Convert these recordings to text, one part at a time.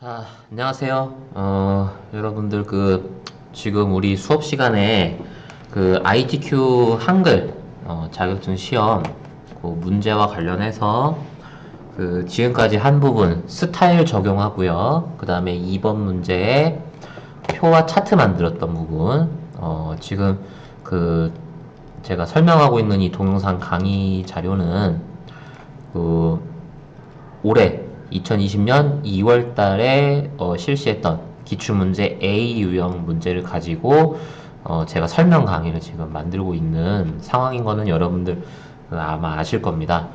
자, 안녕하세요. 여러분들 지금 우리 수업 시간에 ITQ 한글 자격증 시험 문제와 관련해서 지금까지 한 부분 스타일 적용하고요. 그 다음에 2번 문제에 표와 차트 만들었던 부분, 지금 제가 설명하고 있는 이 동영상 강의 자료는 그 올해 2020년 2월 달에 실시했던 기출문제 A 유형 문제를 가지고 제가 설명 강의를 지금 만들고 있는 상황인 거는 여러분들 아마 아실 겁니다.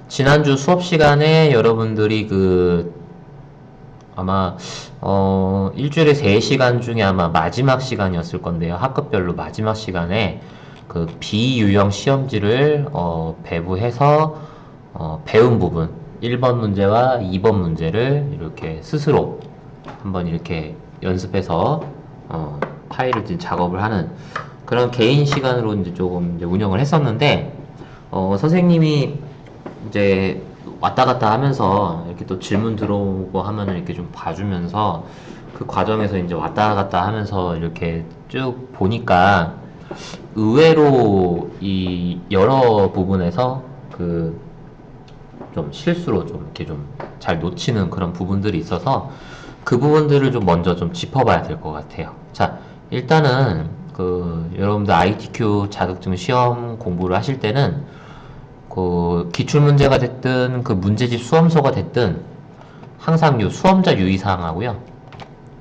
지난주 수업 시간에 여러분들이 아마 일주일에 3시간 중에 아마 마지막 시간이었을 건데요. 학급별로 마지막 시간에 B 유형 시험지를 배부해서 배운 부분 1번 문제와 2번 문제를 이렇게 스스로 한번 이렇게 연습해서 파일을 작업을 하는 그런 개인 시간으로 이제 조금 이제 운영을 했었는데, 선생님이 이제 왔다 갔다 하면서 이렇게 또 질문 들어오고 하면은 이렇게 좀 봐주면서 그 과정에서 이제 왔다 갔다 하면서 이렇게 쭉 보니까 의외로 이 여러 부분에서 좀 실수로 좀 이렇게 좀 잘 놓치는 그런 부분들이 있어서 그 부분들을 좀 먼저 좀 짚어봐야 될 것 같아요. 자, 일단은 여러분들 ITQ 자격증 시험 공부를 하실 때는 기출 문제가 됐든 문제집 수험서가 됐든 항상 요 수험자 유의사항하고요.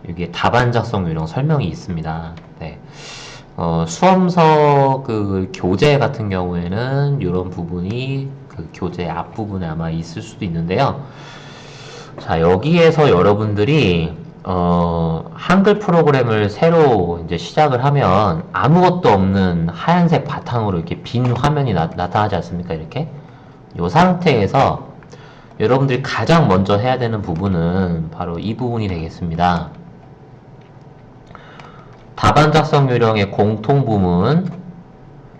여기에 답안 작성 요령 설명이 있습니다. 네. 수험서 교재 같은 경우에는 이런 부분이 교재 앞부분에 아마 있을 수도 있는데요. 자, 여기에서 여러분들이 한글 프로그램을 새로 이제 시작을 하면 아무것도 없는 하얀색 바탕으로 이렇게 빈 화면이 나타나지 않습니까? 이렇게 이 상태에서 여러분들이 가장 먼저 해야 되는 부분은 바로 이 부분이 되겠습니다. 답안 작성 요령의 공통 부분,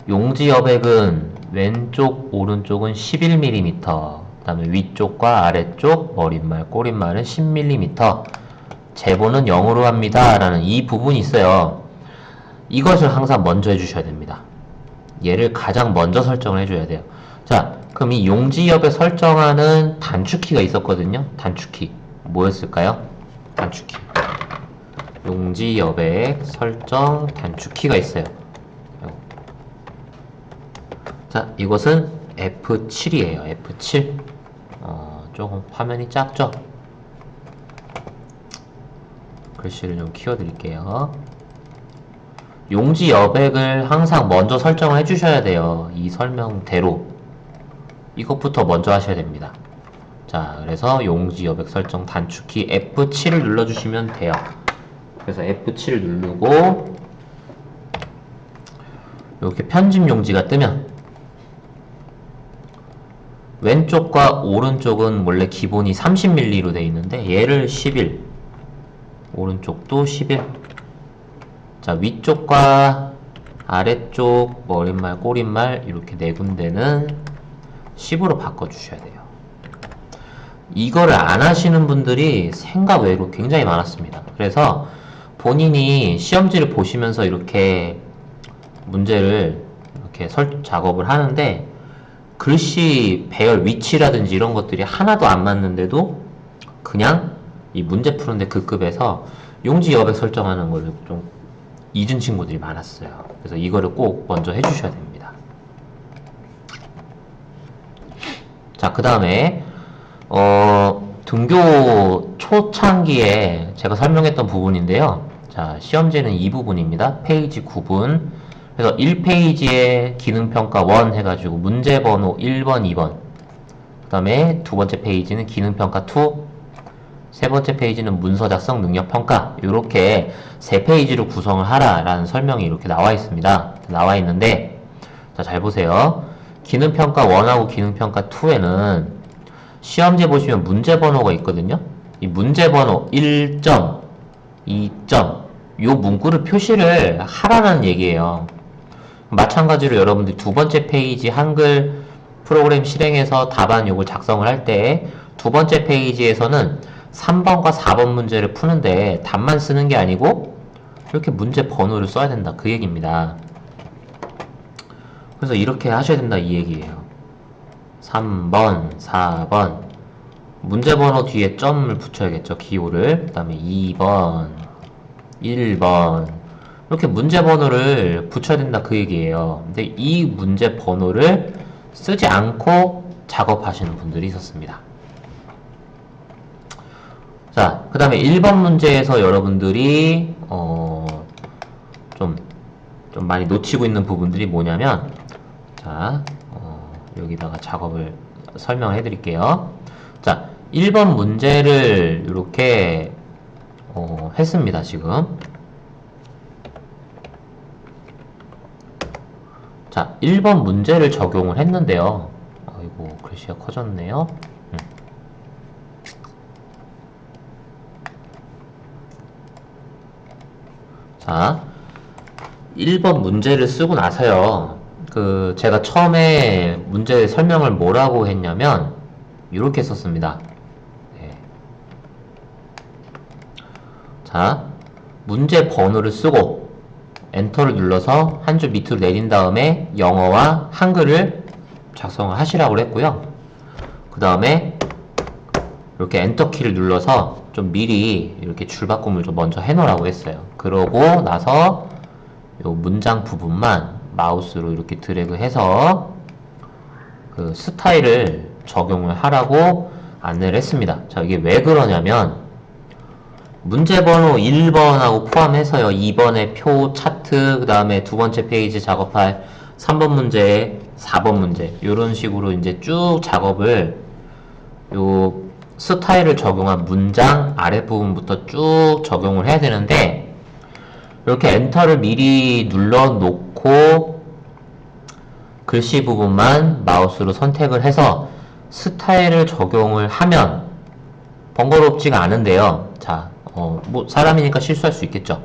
용지 여백은 왼쪽, 오른쪽은 11mm, 그 다음에 위쪽과 아래쪽, 머릿말, 꼬릿말은 10mm, 제보는 0으로 합니다. 라는 이 부분이 있어요. 이것을 항상 먼저 해주셔야 됩니다. 얘를 가장 먼저 설정을 해줘야 돼요. 자, 그럼 이 용지 여백 설정하는 단축키가 있었거든요. 단축키. 뭐였을까요? 단축키. 용지 여백 설정 단축키가 있어요. 자, 이것은 F7이에요. F7. 조금 화면이 작죠? 글씨를 좀 키워드릴게요. 용지 여백을 항상 먼저 설정을 해주셔야 돼요. 이 설명대로. 이것부터 먼저 하셔야 됩니다. 자, 그래서 용지 여백 설정 단축키 F7을 눌러주시면 돼요. 그래서 F7을 누르고 이렇게 편집 용지가 뜨면 왼쪽과 오른쪽은 원래 기본이 30mm로 되어 있는데 얘를 11, 오른쪽도 11. 자, 위쪽과 아래쪽 머릿말, 꼬릿말 이렇게 네 군데는 10으로 바꿔주셔야 돼요. 이거를 안 하시는 분들이 생각 외로 굉장히 많았습니다. 그래서 본인이 시험지를 보시면서 이렇게 문제를 이렇게 작업을 하는데 글씨 배열 위치라든지 이런 것들이 하나도 안 맞는데도 그냥 이 문제 푸는데 급에서 용지 여백 설정하는 걸 좀 잊은 친구들이 많았어요. 그래서 이거를 꼭 먼저 해주셔야 됩니다. 자, 그 다음에 등교 초창기에 제가 설명했던 부분인데요. 자, 시험지는 이 부분입니다. 페이지 9분. 그래서 1페이지에 기능평가 1 해가지고 문제번호 1번, 2번. 그 다음에 두 번째 페이지는 기능평가 2. 세 번째 페이지는 문서 작성 능력평가. 이렇게 세 페이지로 구성을 하라라는 설명이 이렇게 나와 있습니다. 나와 있는데, 자, 잘 보세요. 기능평가 1하고 기능평가 2에는 시험지 보시면 문제번호가 있거든요. 이 문제번호 1점, 2점, 요 문구를 표시를 하라는 얘기예요. 마찬가지로 여러분들 두 번째 페이지 한글 프로그램 실행해서 답안 요걸 작성을 할 때 두 번째 페이지에서는 3번과 4번 문제를 푸는데 답만 쓰는 게 아니고 이렇게 문제 번호를 써야 된다 그 얘기입니다. 그래서 이렇게 하셔야 된다 이 얘기예요. 3번, 4번 문제 번호 뒤에 점을 붙여야겠죠. 기호를. 그 다음에 2번, 1번 이렇게 문제 번호를 붙여야 된다 그 얘기예요. 근데 이 문제 번호를 쓰지 않고 작업하시는 분들이 있었습니다. 자, 그 다음에 1번 문제에서 여러분들이 좀 많이 놓치고 있는 부분들이 뭐냐면 자, 여기다가 작업을 설명을 해드릴게요. 자, 1번 문제를 이렇게 했습니다, 지금. 자, 1번 문제를 적용을 했는데요. 아이고, 글씨가 커졌네요. 자, 1번 문제를 쓰고 나서요. 제가 처음에 문제 설명을 뭐라고 했냐면, 이렇게 썼습니다. 네. 자, 문제 번호를 쓰고, 엔터를 눌러서 한 줄 밑으로 내린 다음에 영어와 한글을 작성을 하시라고 했고요. 그 다음에 이렇게 엔터 키를 눌러서 좀 미리 이렇게 줄바꿈을 좀 먼저 해놓으라고 했어요. 그러고 나서 요 문장 부분만 마우스로 이렇게 드래그 해서 그 스타일을 적용을 하라고 안내를 했습니다. 자, 이게 왜 그러냐면 문제 번호 1번하고 포함해서요. 2번의 표 차트, 그 다음에 두 번째 페이지 작업할 3번 문제, 4번 문제 이런 식으로 이제 쭉 작업을 요 스타일을 적용한 문장 아랫부분부터 쭉 적용을 해야 되는데 이렇게 엔터를 미리 눌러 놓고 글씨 부분만 마우스로 선택을 해서 스타일을 적용을 하면 번거롭지가 않은데요. 자, 뭐 사람이니까 실수할 수 있겠죠.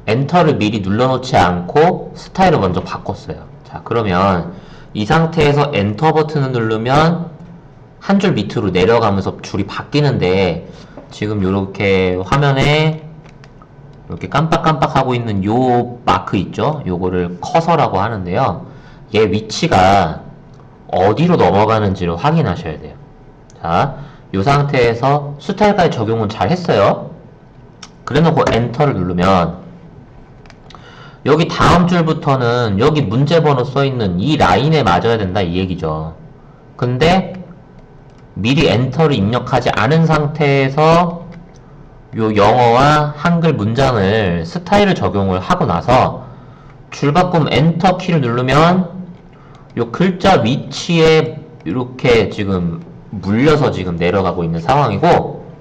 엔터를 미리 눌러놓지 않고 스타일을 먼저 바꿨어요. 자, 그러면 이 상태에서 엔터 버튼을 누르면 한 줄 밑으로 내려가면서 줄이 바뀌는데 지금 이렇게 화면에 이렇게 깜빡깜빡 하고 있는 요 마크 있죠? 요거를 커서라고 하는데요. 얘 위치가 어디로 넘어가는지를 확인하셔야 돼요. 자, 요 상태에서 스타일까지 적용은 잘 했어요. 그래 놓고 엔터를 누르면 여기 다음 줄부터는 여기 문제 번호 써있는 이 라인에 맞아야 된다 이 얘기죠. 근데 미리 엔터를 입력하지 않은 상태에서 요 영어와 한글 문장을 스타일을 적용을 하고 나서 줄바꿈 엔터 키를 누르면 요 글자 위치에 이렇게 지금 물려서 지금 내려가고 있는 상황이고,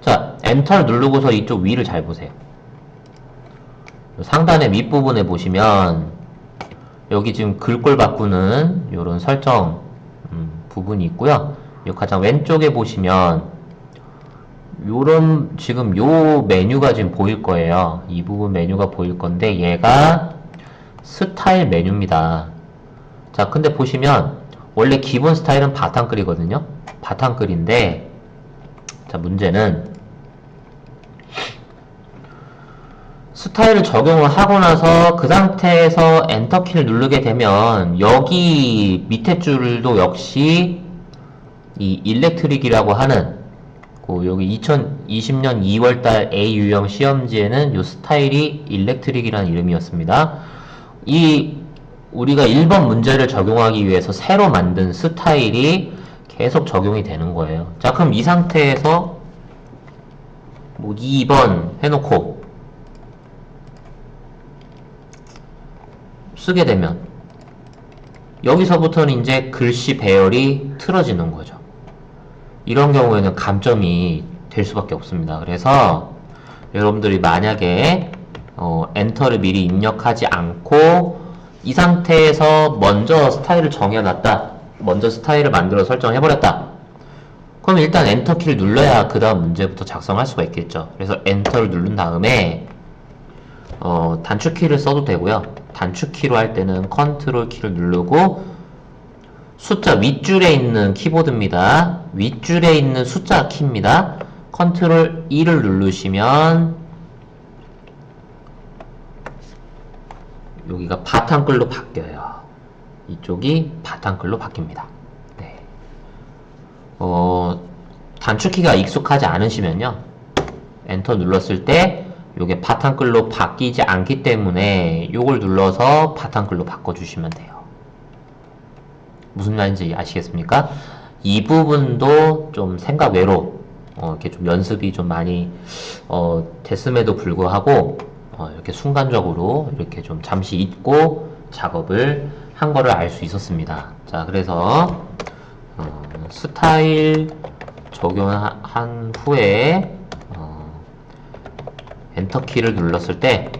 자, 엔터를 누르고서 이쪽 위를 잘 보세요. 상단의 윗부분에 보시면 여기 지금 글꼴 바꾸는 요런 설정 부분이 있고요. 요 가장 왼쪽에 보시면 요런 지금 요 메뉴가 지금 보일 거예요. 이 부분 메뉴가 보일 건데 얘가 스타일 메뉴입니다. 자, 근데 보시면 원래 기본 스타일은 바탕글이거든요. 바탕글인데 자, 문제는 스타일을 적용을 하고 나서 그 상태에서 엔터키를 누르게 되면 여기 밑에 줄도 역시 이 일렉트릭이라고 하는 여기 2020년 2월달 A 유형 시험지에는 이 스타일이 일렉트릭이라는 이름이었습니다. 우리가 1번 문제를 적용하기 위해서 새로 만든 스타일이 계속 적용이 되는 거예요. 자, 그럼 이 상태에서 뭐 2번 해놓고 쓰게 되면 여기서부터는 이제 글씨 배열이 틀어지는 거죠. 이런 경우에는 감점이 될 수밖에 없습니다. 그래서 여러분들이 만약에 엔터를 미리 입력하지 않고 이 상태에서 먼저 스타일을 정해놨다, 먼저 스타일을 만들어 설정해버렸다, 그럼 일단 엔터키를 눌러야 그 다음 문제부터 작성할 수가 있겠죠. 그래서 엔터를 누른 다음에 단축키를 써도 되고요. 단축키로 할 때는 컨트롤 키를 누르고 숫자 윗줄에 있는 키보드입니다. 윗줄에 있는 숫자 키입니다. 컨트롤 E를 누르시면 여기가 바탕글로 바뀌어요. 이쪽이 바탕글로 바뀝니다. 네. 단축키가 익숙하지 않으시면요. 엔터 눌렀을 때 이게 바탕글로 바뀌지 않기 때문에 이걸 눌러서 바탕글로 바꿔주시면 돼요. 무슨 말인지 아시겠습니까? 이 부분도 좀 생각 외로 이렇게 좀 연습이 좀 많이 됐음에도 불구하고 이렇게 순간적으로 이렇게 좀 잠시 잊고 작업을 한 거를 알 수 있었습니다. 자, 그래서 스타일 적용한 후에 엔터키를 눌렀을 때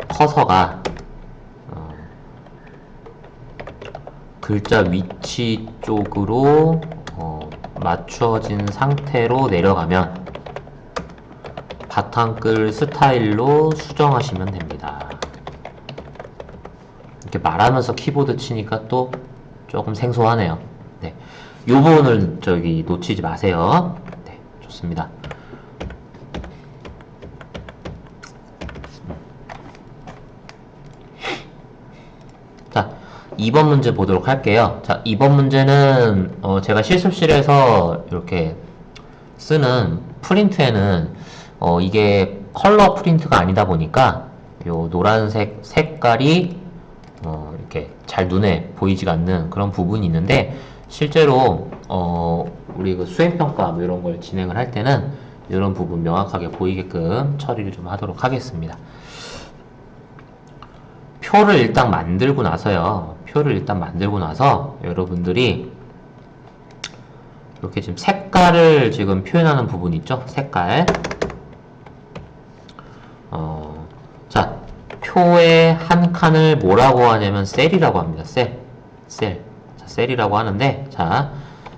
커서가 글자 위치 쪽으로 맞춰진 상태로 내려가면 바탕글 스타일로 수정하시면 됩니다. 이렇게 말하면서 키보드 치니까 또 조금 생소하네요. 네, 이 부분을 저기 놓치지 마세요. 네, 좋습니다. 자, 2번 문제 보도록 할게요. 자, 2번 문제는 제가 실습실에서 이렇게 쓰는 프린트에는 이게 컬러 프린트가 아니다 보니까 요 노란색 색깔이 이렇게 잘 눈에 보이지가 않는 그런 부분이 있는데 실제로 우리 그 수행평가 뭐 이런 걸 진행을 할 때는 이런 부분 명확하게 보이게끔 처리를 좀 하도록 하겠습니다. 표를 일단 만들고 나서요. 표를 일단 만들고 나서 여러분들이 이렇게 지금 색깔을 지금 표현하는 부분 있죠? 색깔. 자, 표의 한 칸을 뭐라고 하냐면 셀이라고 합니다. 셀. 자, 셀이라고 하는데, 자,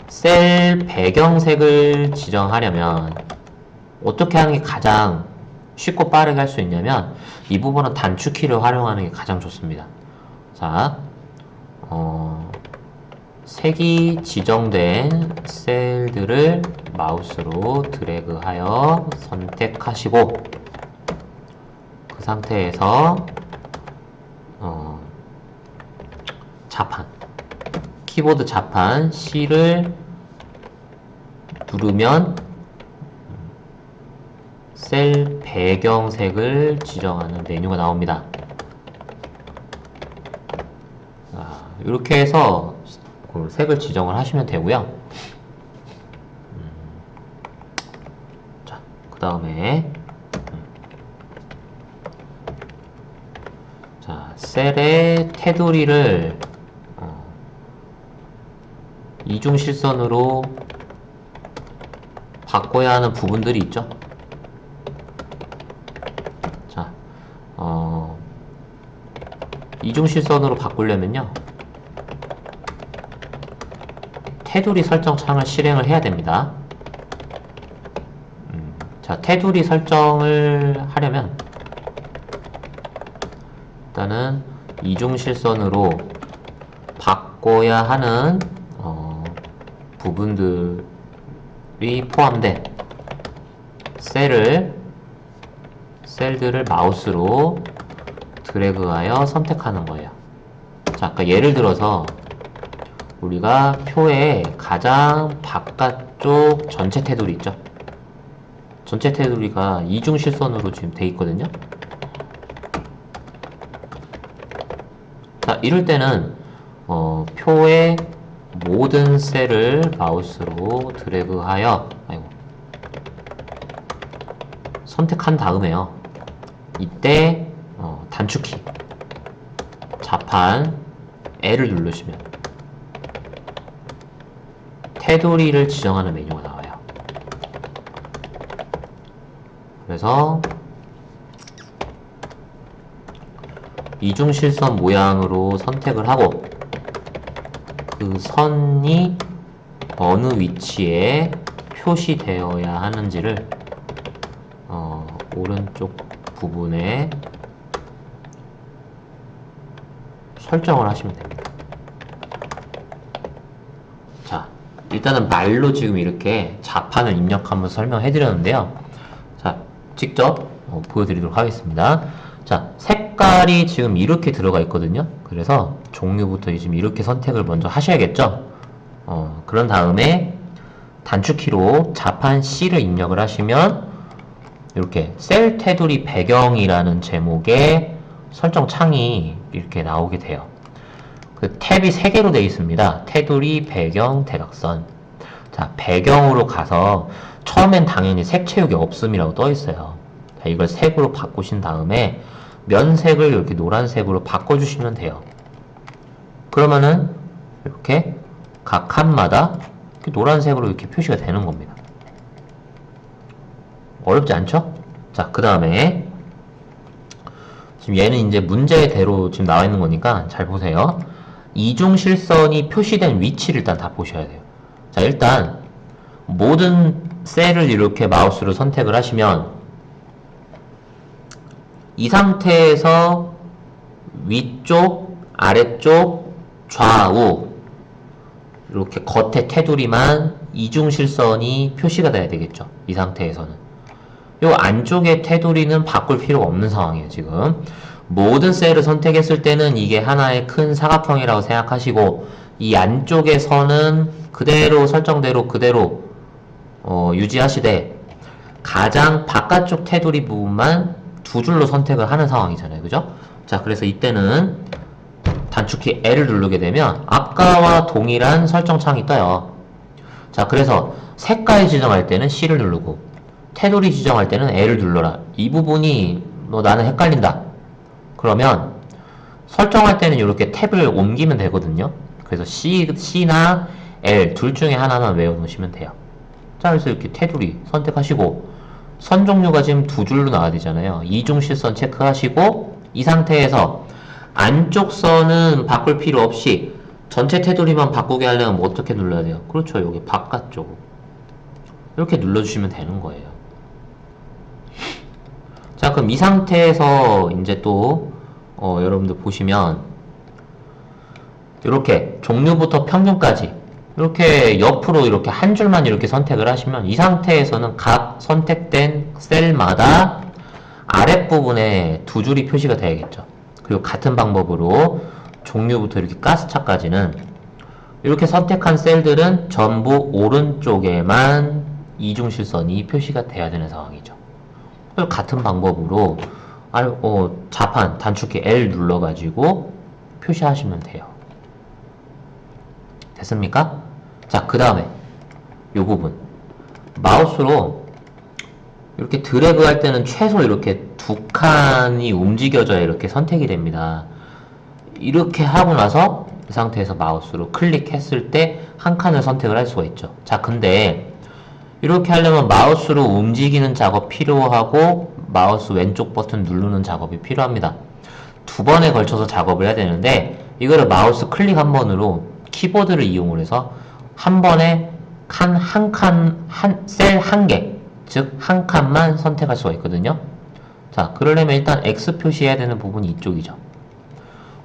셀 배경색을 지정하려면 어떻게 하는 게 가장 쉽고 빠르게 할 수 있냐면 이 부분은 단축키를 활용하는 게 가장 좋습니다. 자, 색이 지정된 셀들을 마우스로 드래그하여 선택하시고 그 상태에서 자판, 키보드 자판 C를 누르면 셀 배경색을 지정하는 메뉴가 나옵니다. 이렇게 해서 그 색을 지정을 하시면 되고요. 자, 그 다음에 자, 셀의 테두리를 이중실선으로 바꿔야 하는 부분들이 있죠. 자, 이중실선으로 바꾸려면요. 테두리 설정 창을 실행을 해야 됩니다. 자, 테두리 설정을 하려면 일단은 이중실선으로 바꿔야 하는 부분들이 포함된 셀들을 마우스로 드래그하여 선택하는 거예요. 자, 아까 예를 들어서 우리가 표의 가장 바깥쪽 전체 테두리 있죠? 전체 테두리가 이중실선으로 지금 돼 있거든요? 자, 이럴 때는 표의 모든 셀을 마우스로 드래그하여 선택한 다음에요. 이때 단축키 자판 L을 누르시면 테두리를 지정하는 메뉴가 나와요. 그래서 이중실선 모양으로 선택을 하고 그 선이 어느 위치에 표시되어야 하는지를 오른쪽 부분에 설정을 하시면 됩니다. 자, 일단은 말로 지금 이렇게 자판을 입력하면서 설명해 드렸는데요. 자, 직접 보여드리도록 하겠습니다. 자, 색깔이 지금 이렇게 들어가 있거든요. 그래서 종류부터 지금 이렇게 선택을 먼저 하셔야겠죠. 그런 다음에 단축키로 자판 C를 입력을 하시면 이렇게 셀 테두리 배경이라는 제목의 설정 창이 이렇게 나오게 돼요. 그 탭이 3개로 되어 있습니다. 테두리, 배경, 대각선. 자, 배경으로 가서 처음엔 당연히 색 채우기 없음이라고 떠 있어요. 자, 이걸 색으로 바꾸신 다음에 면색을 이렇게 노란색으로 바꿔주시면 돼요. 그러면은 이렇게 각 칸마다 이렇게 노란색으로 이렇게 표시가 되는 겁니다. 어렵지 않죠? 자, 그 다음에 지금 얘는 이제 문제대로 지금 나와 있는 거니까 잘 보세요. 이중 실선이 표시된 위치를 일단 다 보셔야 돼요. 자, 일단 모든 셀을 이렇게 마우스로 선택을 하시면 이 상태에서 위쪽, 아래쪽, 좌우 이렇게 겉에 테두리만 이중 실선이 표시가 돼야 되겠죠. 이 상태에서는. 요 안쪽의 테두리는 바꿀 필요가 없는 상황이에요, 지금. 모든 셀을 선택했을 때는 이게 하나의 큰 사각형이라고 생각하시고, 이 안쪽의 선은 그대로 설정대로 그대로 유지하시되, 가장 바깥쪽 테두리 부분만 두 줄로 선택을 하는 상황이잖아요, 그죠? 자, 그래서 이때는 단축키 L을 누르게 되면 아까와 동일한 설정 창이 떠요. 자, 그래서 색깔 지정할 때는 C를 누르고, 테두리 지정할 때는 L을 눌러라. 이 부분이 나는 헷갈린다. 그러면 설정할 때는 이렇게 탭을 옮기면 되거든요. 그래서 C나 L 둘 중에 하나만 외워놓으시면 돼요. 자, 그래서 이렇게 테두리 선택하시고 선 종류가 지금 두 줄로 나와야 되잖아요. 이중 실선 체크하시고 이 상태에서 안쪽 선은 바꿀 필요 없이 전체 테두리만 바꾸게 하려면 뭐 어떻게 눌러야 돼요? 그렇죠. 여기 바깥쪽 이렇게 눌러주시면 되는 거예요. 자, 그럼 이 상태에서 이제 또 여러분들 보시면 이렇게 종류부터 평균까지 이렇게 옆으로 이렇게 한 줄만 이렇게 선택을 하시면 이 상태에서는 각 선택된 셀마다 아랫부분에 두 줄이 표시가 돼야겠죠. 그리고 같은 방법으로 종류부터 이렇게 가스차까지는 이렇게 선택한 셀들은 전부 오른쪽에만 이중실선이 표시가 돼야 되는 상황이죠. 같은 방법으로 자판 단축키 L 눌러가지고 표시하시면 돼요. 됐습니까? 자, 그 다음에 이 부분 마우스로 이렇게 드래그 할 때는 최소 이렇게 두 칸이 움직여져야 이렇게 선택이 됩니다. 이렇게 하고 나서 이 상태에서 마우스로 클릭했을 때 한 칸을 선택을 할 수가 있죠. 자, 근데 이렇게 하려면 마우스로 움직이는 작업 필요하고 마우스 왼쪽 버튼 누르는 작업이 필요합니다. 두 번에 걸쳐서 작업을 해야 되는데 이거를 마우스 클릭 한 번으로 키보드를 이용을 해서 한 번에 셀 한 개, 즉 한 칸만 선택할 수가 있거든요. 자, 그러려면 일단 X 표시해야 되는 부분이 이쪽이죠.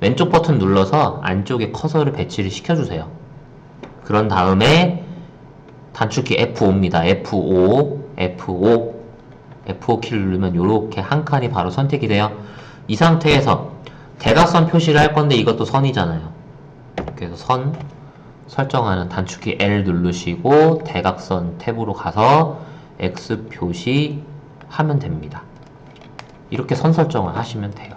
왼쪽 버튼 눌러서 안쪽에 커서를 배치를 시켜주세요. 그런 다음에 단축키 F5입니다. F5 키를 누르면 이렇게 한 칸이 바로 선택이 돼요. 이 상태에서 대각선 표시를 할 건데 이것도 선이잖아요. 그래서 선 설정하는 단축키 L 누르시고 대각선 탭으로 가서 X 표시하면 됩니다. 이렇게 선 설정을 하시면 돼요.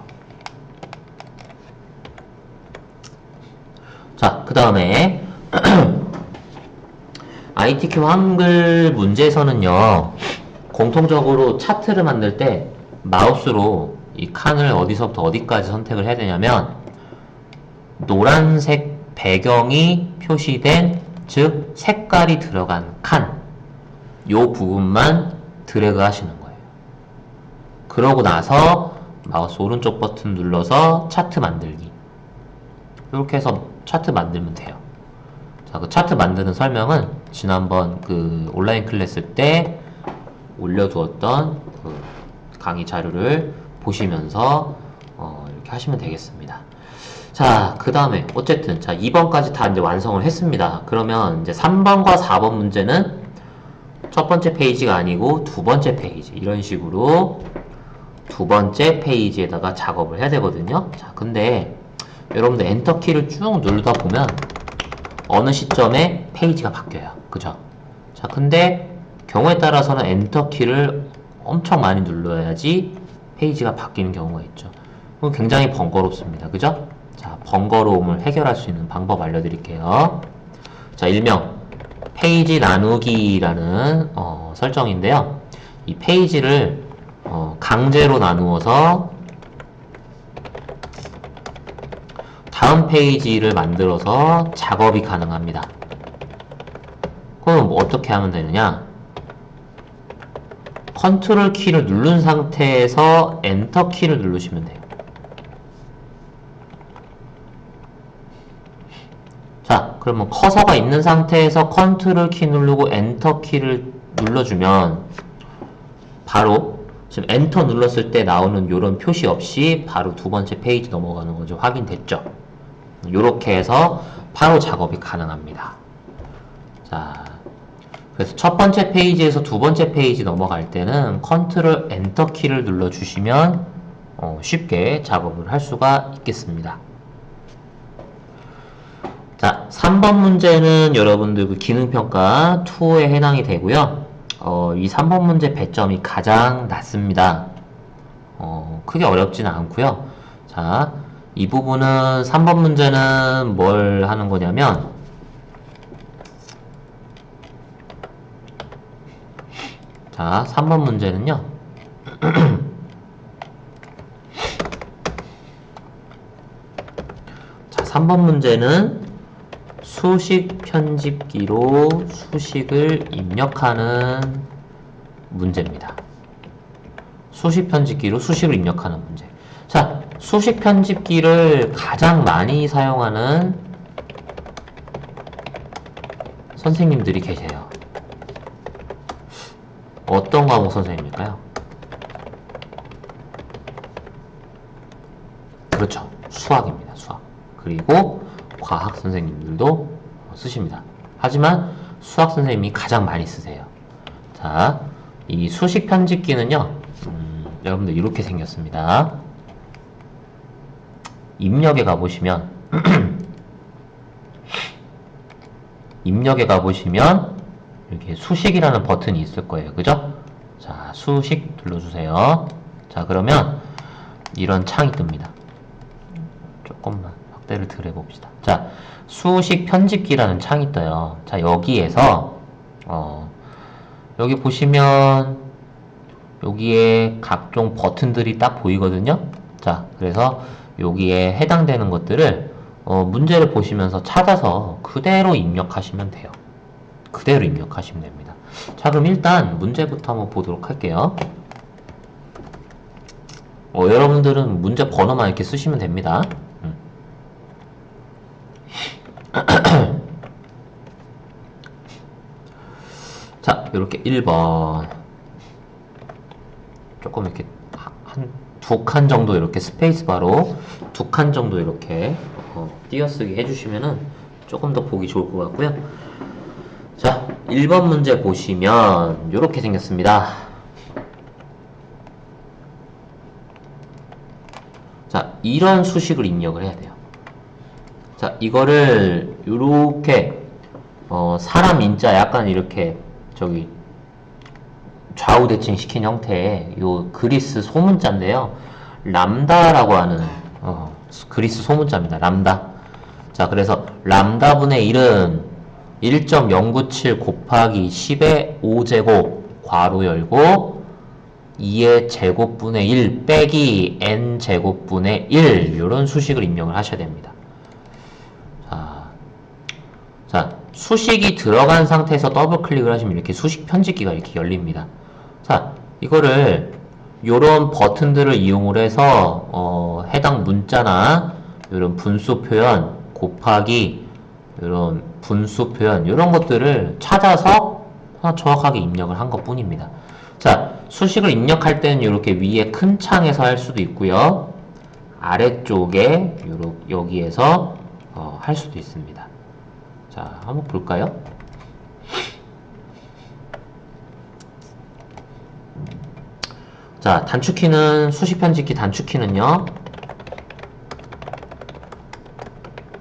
자, 그 다음에 ITQ 한글 문제에서는요, 공통적으로 차트를 만들 때 마우스로 이 칸을 어디서부터 어디까지 선택을 해야 되냐면 노란색 배경이 표시된, 즉 색깔이 들어간 칸, 요 부분만 드래그 하시는 거예요. 그러고 나서 마우스 오른쪽 버튼 눌러서 차트 만들기, 이렇게 해서 차트 만들면 돼요. 자, 그 차트 만드는 설명은 지난번 그 온라인 클래스 때 올려두었던 그 강의 자료를 보시면서 이렇게 하시면 되겠습니다. 자, 그 다음에 어쨌든 자 2번까지 다 이제 완성을 했습니다. 그러면 이제 3번과 4번 문제는 첫 번째 페이지가 아니고 두 번째 페이지, 이런 식으로 두 번째 페이지에다가 작업을 해야 되거든요. 자, 근데 여러분들 엔터키를 쭉 누르다 보면 어느 시점에 페이지가 바뀌어요. 그죠? 자, 근데 경우에 따라서는 엔터키를 엄청 많이 눌러야지 페이지가 바뀌는 경우가 있죠. 그럼 굉장히 번거롭습니다. 그죠? 자, 번거로움을 해결할 수 있는 방법 알려드릴게요. 자, 일명 페이지 나누기라는 설정인데요. 이 페이지를 강제로 나누어서 다음 페이지를 만들어서 작업이 가능합니다. 그럼 뭐 어떻게 하면 되느냐? 컨트롤 키를 누른 상태에서 엔터 키를 누르시면 돼요. 자, 그러면 커서가 있는 상태에서 컨트롤 키 누르고 엔터 키를 눌러주면 바로 지금 엔터 눌렀을 때 나오는 이런 표시 없이 바로 두 번째 페이지 넘어가는 거죠. 확인됐죠? 이렇게 해서 바로 작업이 가능합니다. 자, 그래서 첫 번째 페이지에서 두 번째 페이지 넘어갈 때는 컨트롤 엔터 키를 눌러주시면 쉽게 작업을 할 수가 있겠습니다. 자, 3번 문제는 여러분들 그 기능평가 2에 해당이 되고요. 이 3번 문제 배점이 가장 낮습니다. 크게 어렵지는 않고요. 자, 이 부분은 3번 문제는 뭘 하는 거냐면 자, 3번 문제는요. 자, 3번 문제는 수식 편집기로 수식을 입력하는 문제입니다. 수식 편집기로 수식을 입력하는 문제. 자, 수식 편집기를 가장 많이 사용하는 선생님들이 계세요. 어떤 과목 선생님일까요? 그렇죠. 수학입니다. 수학. 그리고 과학 선생님들도 쓰십니다. 하지만 수학 선생님이 가장 많이 쓰세요. 자, 이 수식 편집기는요, 여러분들 이렇게 생겼습니다. 입력에 가보시면, 입력에 가보시면, 이렇게 수식이라는 버튼이 있을 거예요. 그죠? 자, 수식 눌러주세요. 자, 그러면 이런 창이 뜹니다. 조금만 확대를 덜 해봅시다. 자, 수식 편집기라는 창이 떠요. 자, 여기에서 여기 보시면 여기에 각종 버튼들이 딱 보이거든요. 자, 그래서 여기에 해당되는 것들을 문제를 보시면서 찾아서 그대로 입력하시면 돼요. 그대로 입력하시면 됩니다. 자, 그럼 일단 문제부터 한번 보도록 할게요. 여러분들은 문제 번호만 이렇게 쓰시면 됩니다. 자, 이렇게 1번 조금 이렇게 한 두 칸 정도 이렇게 스페이스바로 두 칸 정도 이렇게 띄어쓰기 해주시면은 조금 더 보기 좋을 것 같고요. 자, 1번 문제 보시면 이렇게 생겼습니다. 자, 이런 수식을 입력을 해야 돼요. 자, 이거를 이렇게 사람 인자 약간 이렇게 저기 좌우 대칭 시킨 형태의 요 그리스 소문자인데요. 람다라고 하는 그리스 소문자입니다. 람다. 자, 그래서 람다분의 1은 1.097 곱하기 10의 5제곱 괄호 열고 2의 제곱분의 1 빼기 n 제곱분의 1 이런 수식을 입력을 하셔야 됩니다. 자, 수식이 들어간 상태에서 더블 클릭을 하시면 이렇게 수식 편집기가 이렇게 열립니다. 자, 이거를 요런 버튼들을 이용을 해서 해당 문자나 이런 분수 표현 곱하기 이런 분수 표현 이런 것들을 찾아서 정확하게 입력을 한 것 뿐입니다. 자, 수식을 입력할 때는 이렇게 위에 큰 창에서 할 수도 있고요. 아래쪽에 여기에서 할 수도 있습니다. 자, 한번 볼까요? 자, 단축키는 수식 편집키 단축키는요.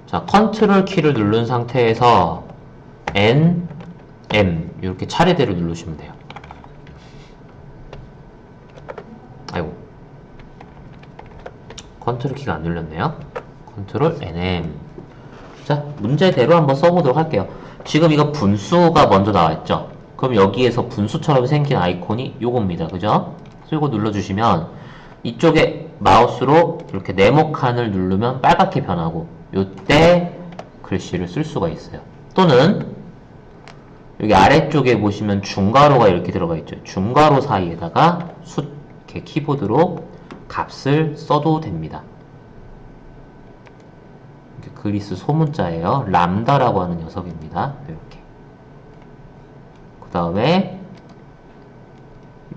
자, 컨트롤 키를 누른 상태에서 N, M 이렇게 차례대로 누르시면 돼요. 아이고, 컨트롤 키가 안 눌렸네요. 컨트롤 NM. 자, 문제대로 한번 써보도록 할게요. 지금 이거 분수가 먼저 나와있죠? 그럼 여기에서 분수처럼 생긴 아이콘이 요겁니다. 그죠? 그래서 이거 눌러주시면 이쪽에 마우스로 이렇게 네모칸을 누르면 빨갛게 변하고 요때 글씨를 쓸 수가 있어요. 또는 여기 아래쪽에 보시면 중괄호가 이렇게 들어가 있죠. 중괄호 사이에다가 이렇게 키보드로 값을 써도 됩니다. 그리스 소문자예요. 람다라고 하는 녀석입니다. 이렇게. 그 다음에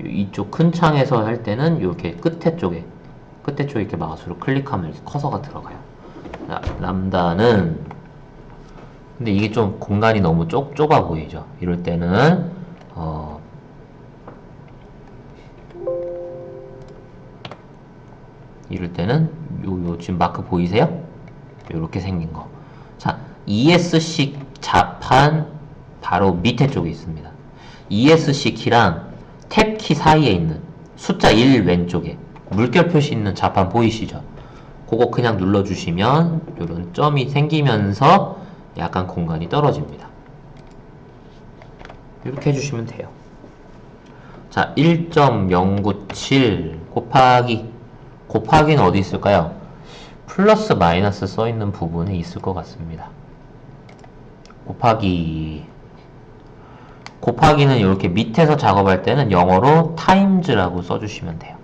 이쪽 큰 창에서 할 때는 이렇게 끝에 쪽에 이렇게 마우스로 클릭하면 이렇게 커서가 들어가요. 자, 람다는 근데 이게 좀 공간이 너무 좁아 보이죠. 이럴 때는 요 지금 마크 보이세요? 이렇게 생긴 거. 자, ESC 자판 바로 밑에 쪽에 있습니다. ESC 키랑 탭 키 사이에 있는 숫자 1 왼쪽에 물결 표시 있는 자판 보이시죠? 그거 그냥 눌러주시면 이런 점이 생기면서 약간 공간이 떨어집니다. 이렇게 해주시면 돼요. 자, 1.097 곱하기는 어디 있을까요? 플러스 마이너스 써있는 부분에 있을 것 같습니다. 곱하기는 이렇게 밑에서 작업할 때는 영어로 times라고 써주시면 돼요.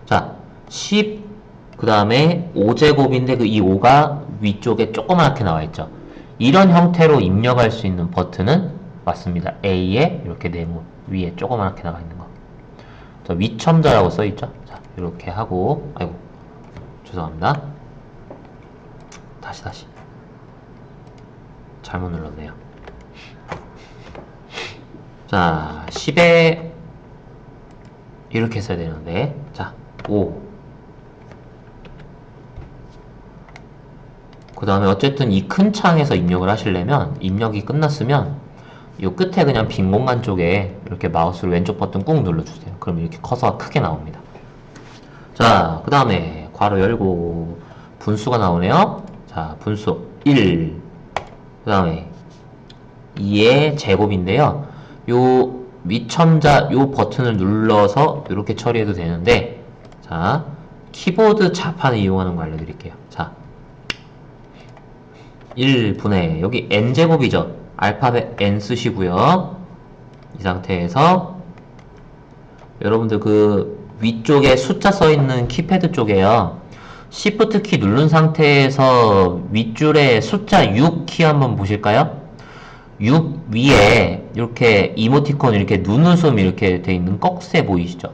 자, 10, 그 다음에 5제곱인데 이 5가 위쪽에 조그맣게 나와있죠. 이런 형태로 입력할 수 있는 버튼은 맞습니다. A에 이렇게 네모 위에 조그맣게 나와 있는 거. 자, 위첨자라고 써있죠. 자, 이렇게 하고, 아이고, 죄송합니다. 다시. 잘못 눌렀네요. 자, 10에 이렇게 써야 되는데, 자, 5. 그 다음에 어쨌든 이 큰 창에서 입력을 하시려면, 입력이 끝났으면, 이 끝에 그냥 빈 공간 쪽에 이렇게 마우스를 왼쪽 버튼 꾹 눌러주세요. 그럼 이렇게 커서가 크게 나옵니다. 자, 그 다음에 괄호 열고 분수가 나오네요. 자, 분수 1. 그 다음에 2의 제곱인데요. 요 위첨자 요 버튼을 눌러서 이렇게 처리해도 되는데, 자, 키보드 자판을 이용하는 거 알려드릴게요. 자, 1분의 여기 n제곱이죠. 알파벳 n 쓰시고요. 이 상태에서 여러분들 그 위쪽에 숫자 써있는 키패드 쪽에요. Shift 키 누른 상태에서 윗줄에 숫자 6 키 한번 보실까요? 6 위에 이렇게 이모티콘 이렇게 눈웃음 이렇게 돼 있는 꺽쇠 보이시죠?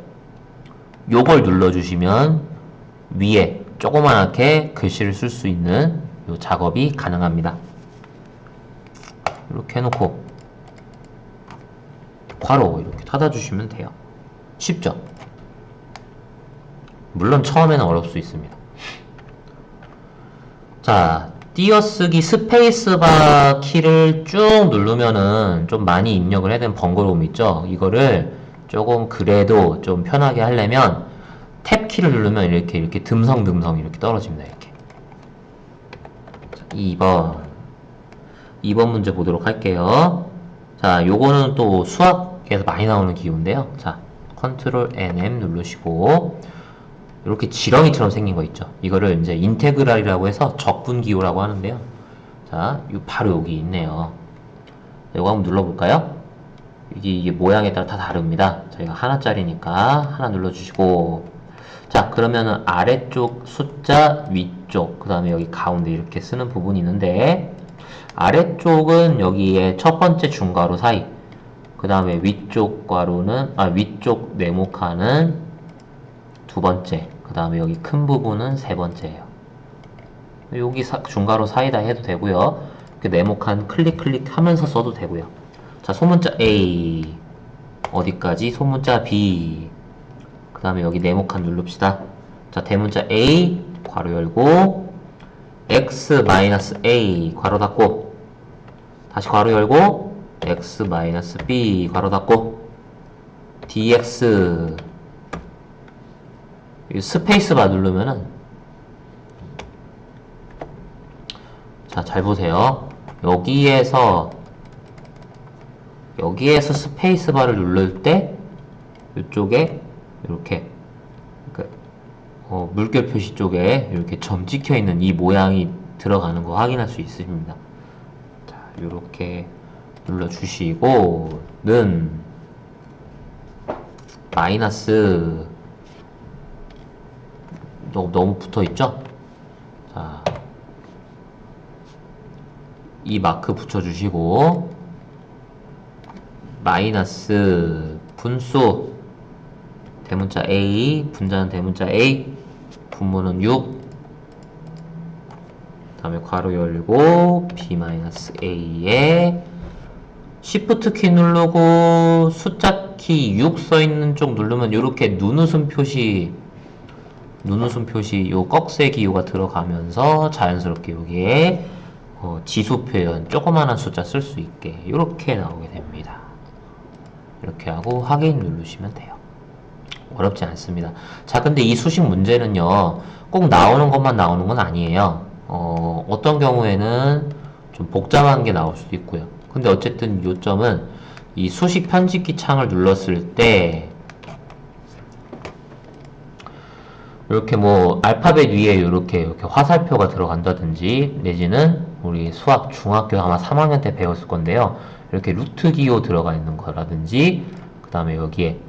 요걸 눌러주시면 위에 조그맣게 글씨를 쓸 수 있는 요 작업이 가능합니다. 이렇게 해놓고 괄호 이렇게 닫아주시면 돼요. 쉽죠? 물론 처음에는 어려울 수 있습니다. 자, 띄어쓰기 스페이스바 키를 쭉 누르면은 좀 많이 입력을 해야 되는 번거로움이 있죠. 이거를 조금 그래도 좀 편하게 하려면 탭 키를 누르면 이렇게 듬성듬성 이렇게 떨어집니다. 이렇게. 자, 2번 문제 보도록 할게요. 자, 요거는 또 수학에서 많이 나오는 기호인데요. 자, 컨트롤 NM 누르시고 이렇게 지렁이처럼 생긴 거 있죠. 이거를 이제 인테그랄이라고 해서 적분기호라고 하는데요. 자, 바로 여기 있네요. 이거 한번 눌러볼까요? 이게 모양에 따라 다 다릅니다. 저희가 하나짜리니까 하나 눌러주시고, 자, 그러면은 아래쪽 숫자, 위쪽, 그 다음에 여기 가운데 이렇게 쓰는 부분이 있는데, 아래쪽은 여기에 첫 번째 중괄호 사이, 그 다음에 위쪽 괄호는, 위쪽 네모칸은 두 번째, 그 다음에 여기 큰 부분은 세 번째예요. 여기 중괄호 사이다 해도 되고요. 이렇게 네모칸 클릭 하면서 써도 되고요. 자, 소문자 A 어디까지? 소문자 B. 그 다음에 여기 네모칸 누릅시다. 자, 대문자 A 괄호 열고 x-a 괄호 닫고 다시 괄호 열고 x-b 괄호 닫고 dx 스페이스바 누르면은 자, 잘 보세요. 여기에서 스페이스바를 누를 때 이쪽에 이렇게 물결 표시 쪽에 이렇게 점 찍혀 있는 이 모양이 들어가는 거 확인할 수 있습니다. 자, 이렇게 눌러주시고 는 마이너스 너무 붙어 있죠? 자, 이 마크 붙여주시고 마이너스 분수 대문자 A 분자는 대문자 A 분모는 6 그 다음에 괄호 열고 B-A에 Shift 키 누르고 숫자 키 6 써있는 쪽 누르면 이렇게 눈웃음 표시 요 꺽쇠기 요가 들어가면서 자연스럽게 여기에 지수 표현 조그만한 숫자 쓸 수 있게 이렇게 나오게 됩니다. 이렇게 하고 확인 누르시면 돼요. 어렵지 않습니다. 자, 근데 이 수식 문제는요, 꼭 나오는 것만 나오는 건 아니에요. 어떤 경우에는 좀 복잡한 게 나올 수도 있고요. 근데 어쨌든 요점은 이 수식 편집기 창을 눌렀을 때 이렇게 뭐 알파벳 위에 이렇게 화살표가 들어간다든지 내지는 우리 수학 중학교 아마 3학년 때 배웠을 건데요. 이렇게 루트 기호 들어가 있는 거라든지 그 다음에 여기에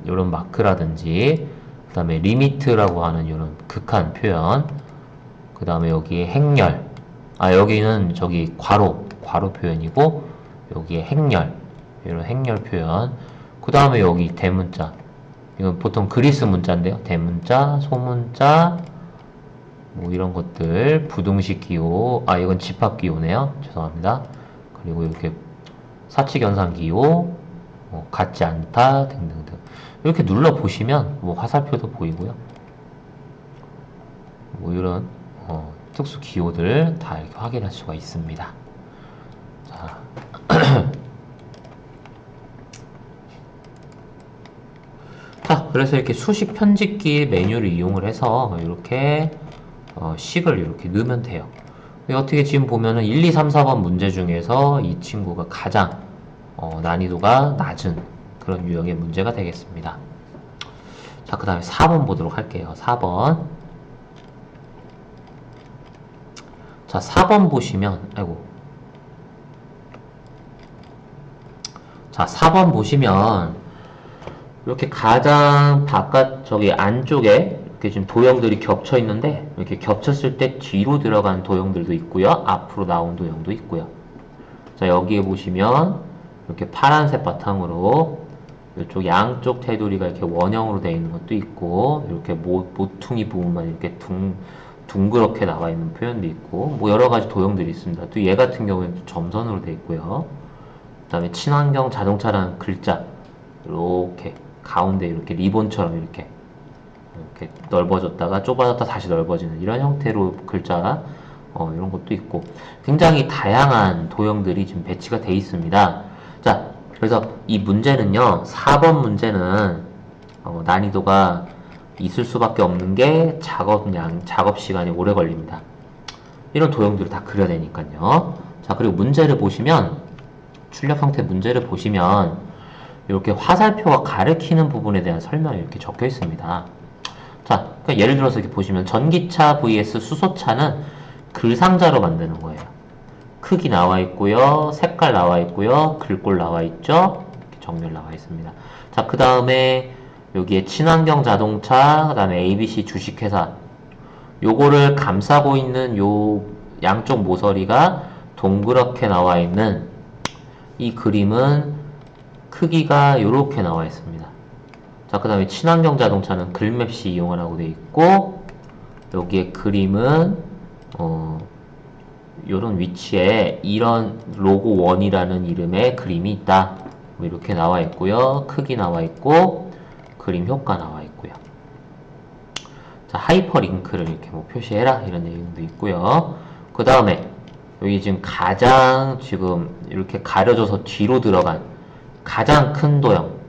이런 마크라든지 그 다음에 리미트라고 하는 이런 극한 표현 그 다음에 여기에 행렬 여기는 저기 괄호 표현이고 여기에 행렬 이런 행렬 표현 그 다음에 여기 대문자 이건 보통 그리스 문자인데요. 대문자, 소문자 뭐 이런 것들 부등식 기호 이건 집합 기호네요. 죄송합니다. 그리고 이렇게 사칙연산 기호 같지 않다 등등등 이렇게 눌러 보시면 뭐 화살표도 보이고요. 뭐 이런 특수 기호들 다 이렇게 확인할 수가 있습니다. 자. 자, 그래서 이렇게 수식 편집기 메뉴를 이용을 해서 이렇게 식을 이렇게 넣으면 돼요. 어떻게 지금 보면은 1, 2, 3, 4번 문제 중에서 이 친구가 가장 난이도가 낮은 그런 유형의 문제가 되겠습니다. 자, 그 다음에 4번 보도록 할게요. 4번. 자, 4번 보시면, 자, 4번 보시면, 이렇게 가장 바깥, 안쪽에 이렇게 지금 도형들이 겹쳐 있는데, 이렇게 겹쳤을 때 뒤로 들어간 도형들도 있고요. 앞으로 나온 도형도 있고요. 자, 여기에 보시면, 이렇게 파란색 바탕으로, 이쪽 양쪽 테두리가 이렇게 원형으로 되어 있는 것도 있고, 이렇게 모퉁이 부분만 이렇게 둥그렇게 나와 있는 표현도 있고, 뭐 여러 가지 도형들이 있습니다. 또 얘 같은 경우에는 점선으로 되어 있고요. 그 다음에 친환경 자동차라는 글자, 이렇게 가운데 이렇게 리본처럼 이렇게 넓어졌다가 좁아졌다 다시 넓어지는 이런 형태로 글자 이런 것도 있고 굉장히 다양한 도형들이 지금 배치가 되어 있습니다. 자, 그래서 이 문제는요, 4번 문제는 난이도가 있을 수밖에 없는 게 작업 시간이 오래 걸립니다. 이런 도형들을 다 그려내니까요. 자, 그리고 문제를 보시면 출력 형태 문제를 보시면 이렇게 화살표가 가리키는 부분에 대한 설명이 이렇게 적혀 있습니다. 자, 그러니까 예를 들어서 이렇게 보시면 전기차 vs 수소차는 글상자로 만드는 거예요. 크기 나와 있고요, 색깔 나와 있고요, 글꼴 나와 있죠, 이렇게 정렬 나와 있습니다. 자, 그 다음에 여기에 친환경 자동차, 그 다음에 ABC 주식회사 요거를 감싸고 있는 요 양쪽 모서리가 동그랗게 나와 있는 이 그림은 크기가 이렇게 나와 있습니다. 자, 그 다음에 친환경 자동차는 글맵시 이용하라고 되어 있고, 여기에 그림은 요런 위치에 이런 로고 1이라는 이름의 그림이 있다. 뭐 이렇게 나와 있고요. 크기 나와 있고, 그림 효과 나와 있고요. 자, 하이퍼링크를 이렇게 뭐 표시해라 이런 내용도 있고요. 그 다음에 여기 지금 이렇게 가려져서 뒤로 들어간 가장 큰 도형,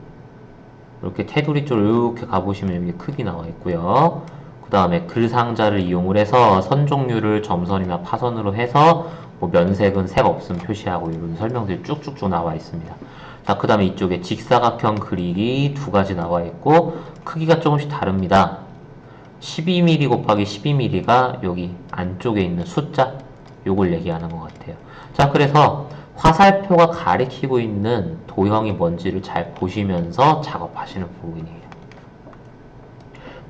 이렇게 테두리 쪽으로 이렇게 가보시면 여기 크기 나와 있고요. 그 다음에 글 상자를 이용을 해서 선 종류를 점선이나 파선으로 해서 뭐 면색은 색 없음 표시하고 이런 설명들이 쭉쭉쭉 나와 있습니다. 자, 그 다음에 이쪽에 직사각형 그릴이 두 가지 나와 있고 크기가 조금씩 다릅니다. 12mm 곱하기 12mm가 여기 안쪽에 있는 숫자, 요걸 얘기하는 것 같아요. 자, 그래서 화살표가 가리키고 있는 도형이 뭔지를 잘 보시면서 작업하시는 부분이에요.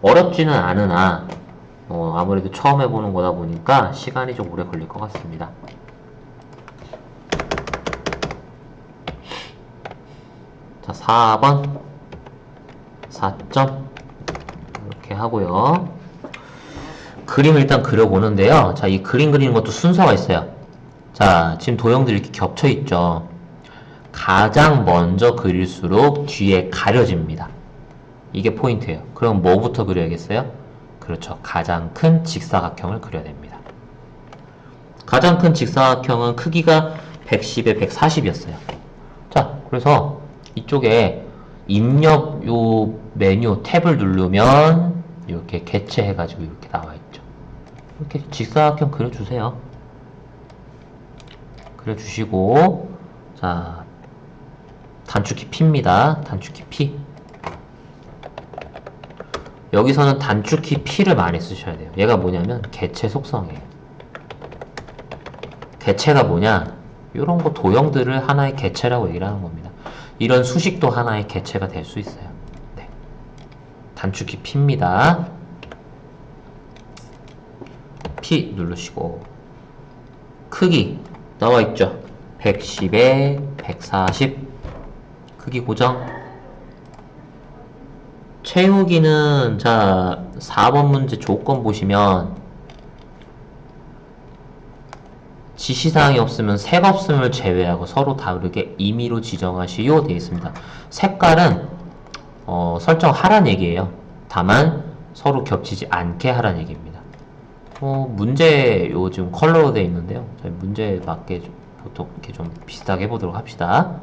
어렵지는 않으나 아무래도 처음 해보는 거다 보니까 시간이 좀 오래 걸릴 것 같습니다. 자, 4번 4점 이렇게 하고요. 그림을 일단 그려보는데요. 자, 이 그림 그리는 것도 순서가 있어요. 자, 지금 도형들이 이렇게 겹쳐 있죠. 가장 먼저 그릴수록 뒤에 가려집니다. 이게 포인트예요. 그럼 뭐부터 그려야겠어요? 그렇죠. 가장 큰 직사각형을 그려야 됩니다. 가장 큰 직사각형은 크기가 110에 140이었어요. 자, 그래서 이쪽에 입력 요 메뉴 탭을 누르면 이렇게 개체해가지고 이렇게 나와 있죠. 이렇게 직사각형 그려주세요. 그려주시고, 자, 단축키 P입니다. 단축키 P. 여기서는 단축키 P를 많이 쓰셔야 돼요. 얘가 뭐냐면 개체 속성이에요. 개체가 뭐냐? 이런 거 도형들을 하나의 개체라고 얘기를 하는 겁니다. 이런 수식도 하나의 개체가 될 수 있어요. 네. 단축키 P입니다. P 누르시고 크기 나와 있죠. 110에 140 크기 고정. 채우기는 자 4번 문제 조건 보시면 지시사항이 없으면 색 없음을 제외하고 서로 다르게 임의로 지정하시오 되어 있습니다. 색깔은 설정하란 얘기예요. 다만 서로 겹치지 않게 하란 얘기입니다. 문제 요즘 컬러로 되어 있는데요. 저희 문제에 맞게 보통 이렇게 좀 비슷하게 해보도록 합시다.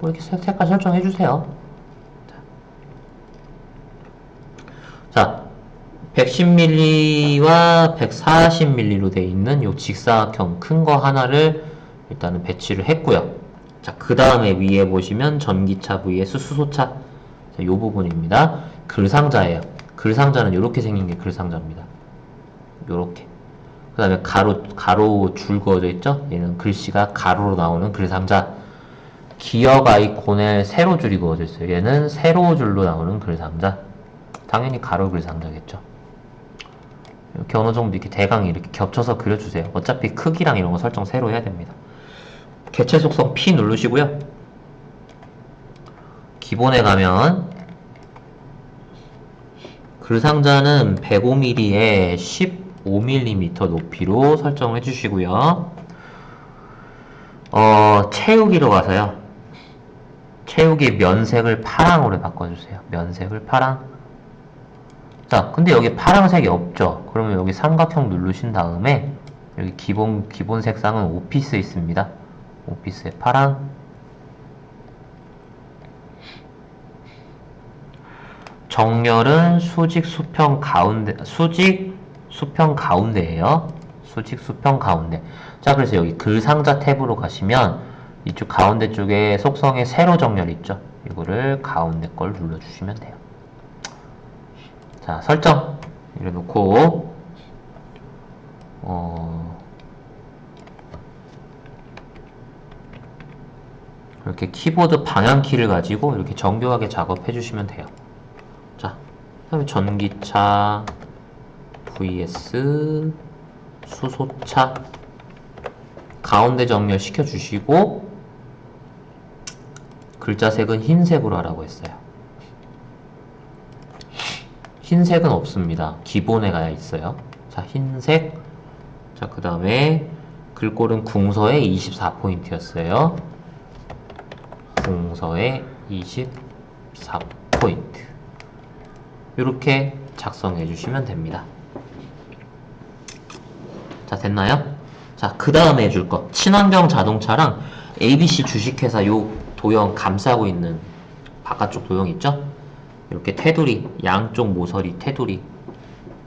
뭐 이렇게 색깔 설정해 주세요. 자, 110mm와 140mm로 되어 있는 요 직사각형 큰 거 하나를 일단은 배치를 했고요. 자, 그 다음에 위에 보시면 전기차 vs 수소차. 자, 요 부분입니다. 글상자예요. 글상자는 이렇게 생긴 게 글상자입니다. 요렇게. 그 다음에 가로 줄 그어져 있죠? 얘는 글씨가 가로로 나오는 글상자. 기억 아이콘에 세로 줄이 그어져 있어요. 얘는 세로 줄로 나오는 글상자. 당연히 가로 글상자겠죠. 이렇게 어느 정도 이렇게 대강 이렇게 겹쳐서 그려주세요. 어차피 크기랑 이런 거 설정 새로 해야 됩니다. 개체 속성 P 누르시고요. 기본에 가면 글상자는 105mm에 15mm 높이로 설정해 주시고요. 채우기로 가서요. 채우기 면색을 파랑으로 바꿔주세요. 면색을 파랑. 자, 근데 여기 파란색이 없죠? 그러면 여기 삼각형 누르신 다음에 여기 기본 색상은 오피스 있습니다. 오피스에 파랑. 정렬은 수직 수평 가운데예요. 수직 수평 가운데. 자, 그래서 여기 글상자 탭으로 가시면 이쪽 가운데 쪽에 속성에 세로 정렬 있죠? 이거를 가운데 걸 눌러주시면 돼요. 자, 설정 이래 놓고 이렇게 키보드 방향키를 가지고 이렇게 정교하게 작업해 주시면 돼요. 자, 그 다음에 전기차 vs 수소차 가운데 정렬 시켜 주시고 글자색은 흰색으로 하라고 했어요. 흰색은 없습니다. 기본에 가야 있어요. 자, 흰색. 자, 그 다음에 글꼴은 궁서에 24포인트였어요. 궁서에 24포인트. 이렇게 작성해 주시면 됩니다. 자, 됐나요? 자, 그 다음에 해줄 거. 친환경 자동차랑 ABC 주식회사 요 도형 감싸고 있는 바깥쪽 도형 있죠? 이렇게 테두리, 양쪽 모서리 테두리.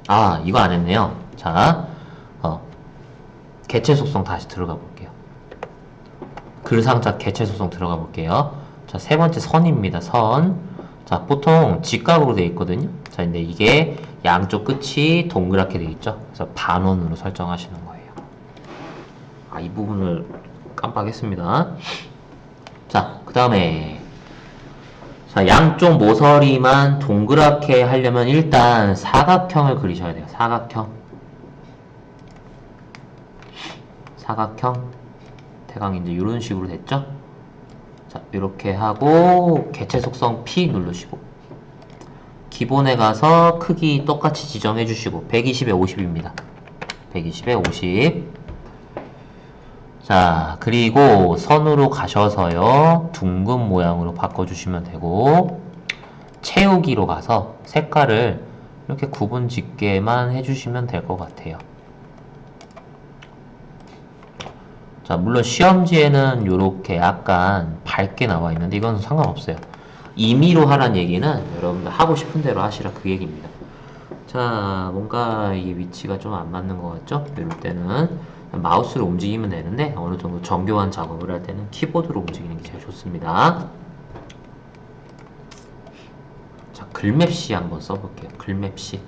아, 이거 안 했네요. 자, 개체 속성 다시 들어가 볼게요. 글상자 개체 속성 들어가 볼게요. 자, 세 번째 선입니다. 선. 자, 보통 직각으로 되어 있거든요. 자, 근데 이게 양쪽 끝이 동그랗게 되어 있죠. 그래서 반원으로 설정하시는 거예요. 아, 이 부분을 깜빡했습니다. 자, 그 다음에 자, 양쪽 모서리만 동그랗게 하려면 일단 사각형을 그리셔야 돼요. 사각형. 사각형. 태강이 이제 이런 식으로 됐죠? 자, 이렇게 하고 개체 속성 P 누르시고 기본에 가서 크기 똑같이 지정해 주시고 120에 50입니다. 120에 50. 자, 그리고 선으로 가셔서요. 둥근 모양으로 바꿔주시면 되고 채우기로 가서 색깔을 이렇게 구분 짓게만 해주시면 될 것 같아요. 자, 물론 시험지에는 이렇게 약간 밝게 나와 있는데 이건 상관없어요. 임의로 하란 얘기는 여러분들 하고 싶은 대로 하시라 그 얘기입니다. 자, 뭔가 이게 위치가 좀 안 맞는 것 같죠? 이럴 때는 마우스로 움직이면 되는데 어느 정도 정교한 작업을 할 때는 키보드로 움직이는 게 제일 좋습니다. 자, 글맵C 한번 써볼게요. 글맵C.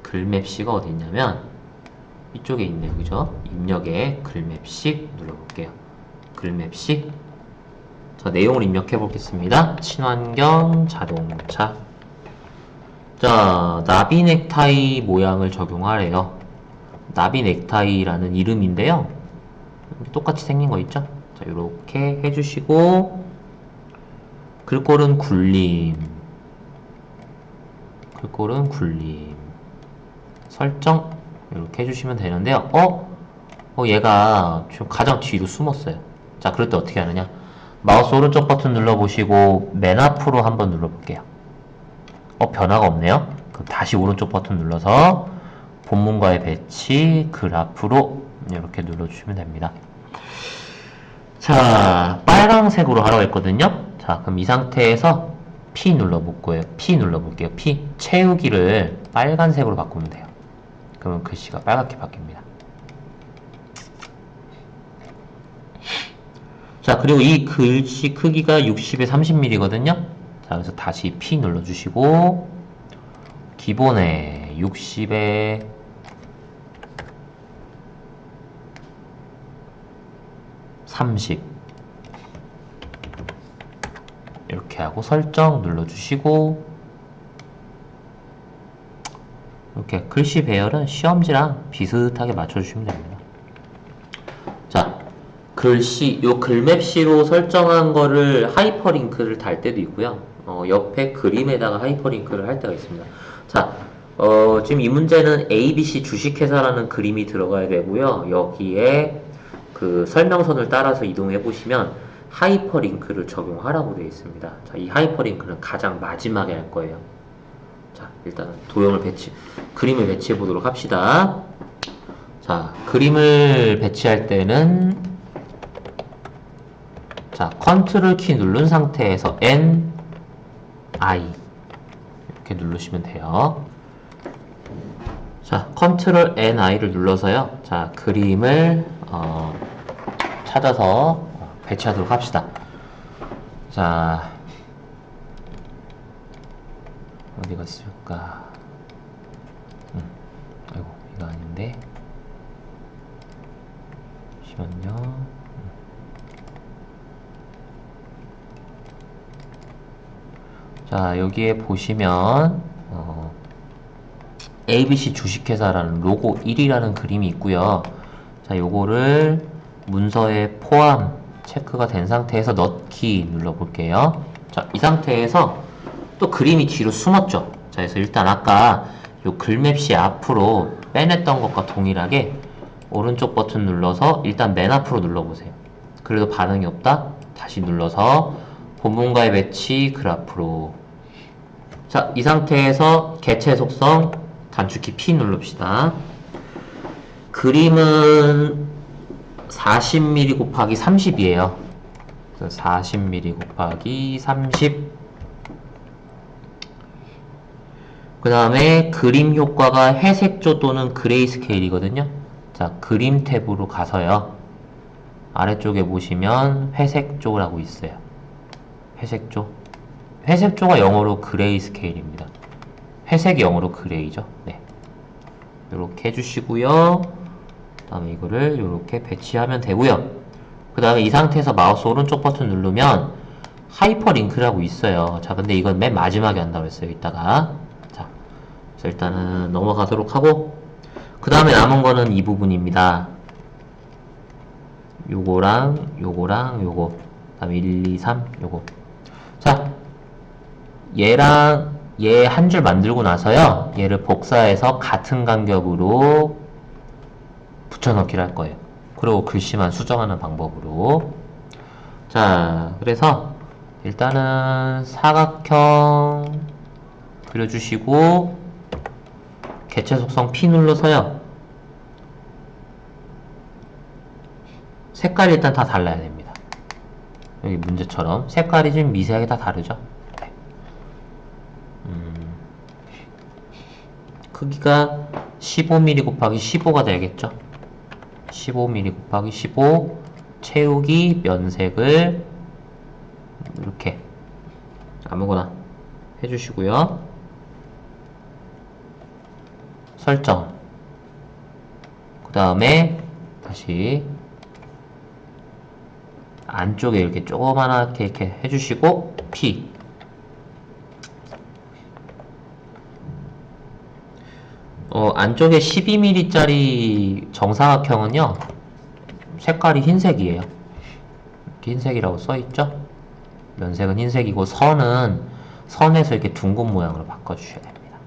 글맵C가 어디 있냐면 이쪽에 있네요. 그죠? 입력에 글맵식 눌러볼게요. 글맵식. 자, 내용을 입력해 보겠습니다. 친환경 자동차. 자, 나비 넥타이 모양을 적용하래요. 나비 넥타이라는 이름인데요. 똑같이 생긴 거 있죠? 자, 이렇게 해주시고 글꼴은 굴림. 글꼴은 굴림. 설정. 이렇게 해주시면 되는데요. 얘가 지금 가장 뒤로 숨었어요. 자, 그럴 때 어떻게 하느냐? 마우스 오른쪽 버튼 눌러보시고 맨 앞으로 한번 눌러볼게요. 변화가 없네요. 그럼 다시 오른쪽 버튼 눌러서 본문과의 배치, 글 앞으로 이렇게 눌러주시면 됩니다. 자, 빨강색으로 하라고 했거든요. 자, 그럼 이 상태에서 P 눌러볼게요. P 눌러볼게요. P. 채우기를 빨간색으로 바꾸면 돼요. 그러면 글씨가 빨갛게 바뀝니다. 자, 그리고 이 글씨 크기가 60에 30mm거든요. 자, 그래서 다시 P 눌러주시고 기본에 60에 30 이렇게 하고 설정 눌러주시고 이렇게 글씨 배열은 시험지랑 비슷하게 맞춰주시면 됩니다. 자, 글씨, 요 글맵시로 설정한 거를 하이퍼링크를 달 때도 있고요. 옆에 그림에다가 하이퍼링크를 할 때가 있습니다. 자, 지금 이 문제는 ABC 주식회사라는 그림이 들어가야 되고요. 여기에 그 설명선을 따라서 이동해 보시면 하이퍼링크를 적용하라고 되어 있습니다. 자, 이 하이퍼링크는 가장 마지막에 할 거예요. 자, 일단은 그림을 배치해 보도록 합시다. 자, 그림을 배치할 때는 자, 컨트롤 키 누른 상태에서 N, I 이렇게 누르시면 돼요. 자, 컨트롤 N, I를 눌러서요. 자, 그림을 찾아서 배치하도록 합시다. 자, 어디가 있을까? 아이고, 이거 아닌데. 잠시만요. 자, 여기에 보시면 ABC 주식회사라는 로고 1이라는 그림이 있고요. 자, 요거를 문서에 포함 체크가 된 상태에서 넣기 눌러볼게요. 자, 이 상태에서 또 그림이 뒤로 숨었죠. 자, 자, 그래서 일단 아까 요 글맵시 앞으로 빼냈던 것과 동일하게 오른쪽 버튼 눌러서 일단 맨 앞으로 눌러보세요. 그래도 반응이 없다? 다시 눌러서 본문과의 매치 그래프로. 자, 이 상태에서 개체 속성 단축키 P 누릅시다. 그림은 40mm 곱하기 30이에요. 40mm 곱하기 30. 그 다음에 그림 효과가 회색조 또는 그레이스케일이거든요. 자, 그림 탭으로 가서요. 아래쪽에 보시면 회색조라고 있어요. 회색조. 회색조가 영어로 그레이스케일입니다. 회색이 영어로 그레이죠. 네. 이렇게 해주시고요. 그 다음에 이거를 이렇게 배치하면 되고요. 그 다음에 이 상태에서 마우스 오른쪽 버튼 누르면 하이퍼링크라고 있어요. 자, 근데 이건 맨 마지막에 한다고 했어요. 이따가. 자, 그래서 일단은 넘어가도록 하고, 그 다음에 남은 거는 이 부분입니다. 요거랑 요거. 그 다음에 1, 2, 3 요거. 자, 얘랑 얘 한 줄 만들고 나서요. 얘를 복사해서 같은 간격으로 붙여넣기를 할 거예요. 그리고 글씨만 수정하는 방법으로. 자, 그래서 일단은 사각형 그려주시고 개체 속성 P 눌러서요. 색깔이 일단 다 달라야 됩니다. 여기 문제처럼 색깔이 좀 미세하게 다 다르죠. 네. 크기가 15mm 곱하기 15가 되겠죠. 15mm 곱하기 15 채우기 면색을 이렇게 아무거나 해주시고요. 설정. 그 다음에 다시 안쪽에 이렇게 조그만하게 이렇게 해주시고 P. 안쪽에 12mm짜리 정사각형은요, 색깔이 흰색이에요. 이렇게 흰색이라고 써있죠? 면색은 흰색이고, 선에서 이렇게 둥근 모양으로 바꿔주셔야 됩니다.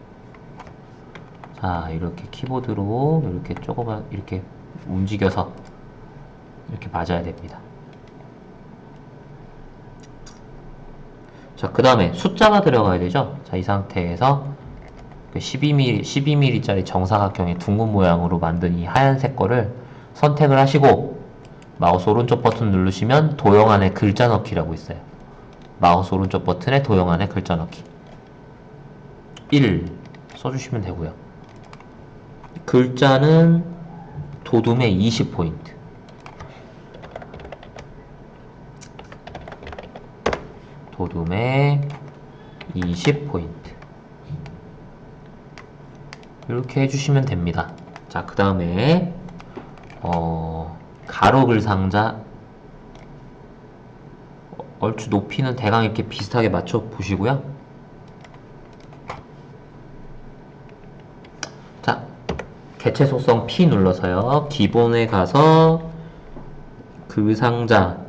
자, 이렇게 키보드로 이렇게 조그만, 이렇게 움직여서 이렇게 맞아야 됩니다. 자, 그 다음에 숫자가 들어가야 되죠? 자, 이 상태에서 12mm짜리 정사각형의 둥근 모양으로 만든 이 하얀색 거를 선택을 하시고 마우스 오른쪽 버튼 누르시면 도형 안에 글자 넣기라고 있어요. 마우스 오른쪽 버튼에 도형 안에 글자 넣기 1 써주시면 되고요. 글자는 도둠의 20포인트. 도둠의 20포인트. 이렇게 해주시면 됩니다. 자, 그 다음에 가로글 상자 얼추 높이는 대강 이렇게 비슷하게 맞춰 보시고요. 자, 개체 속성 P 눌러서요. 기본에 가서 그 상자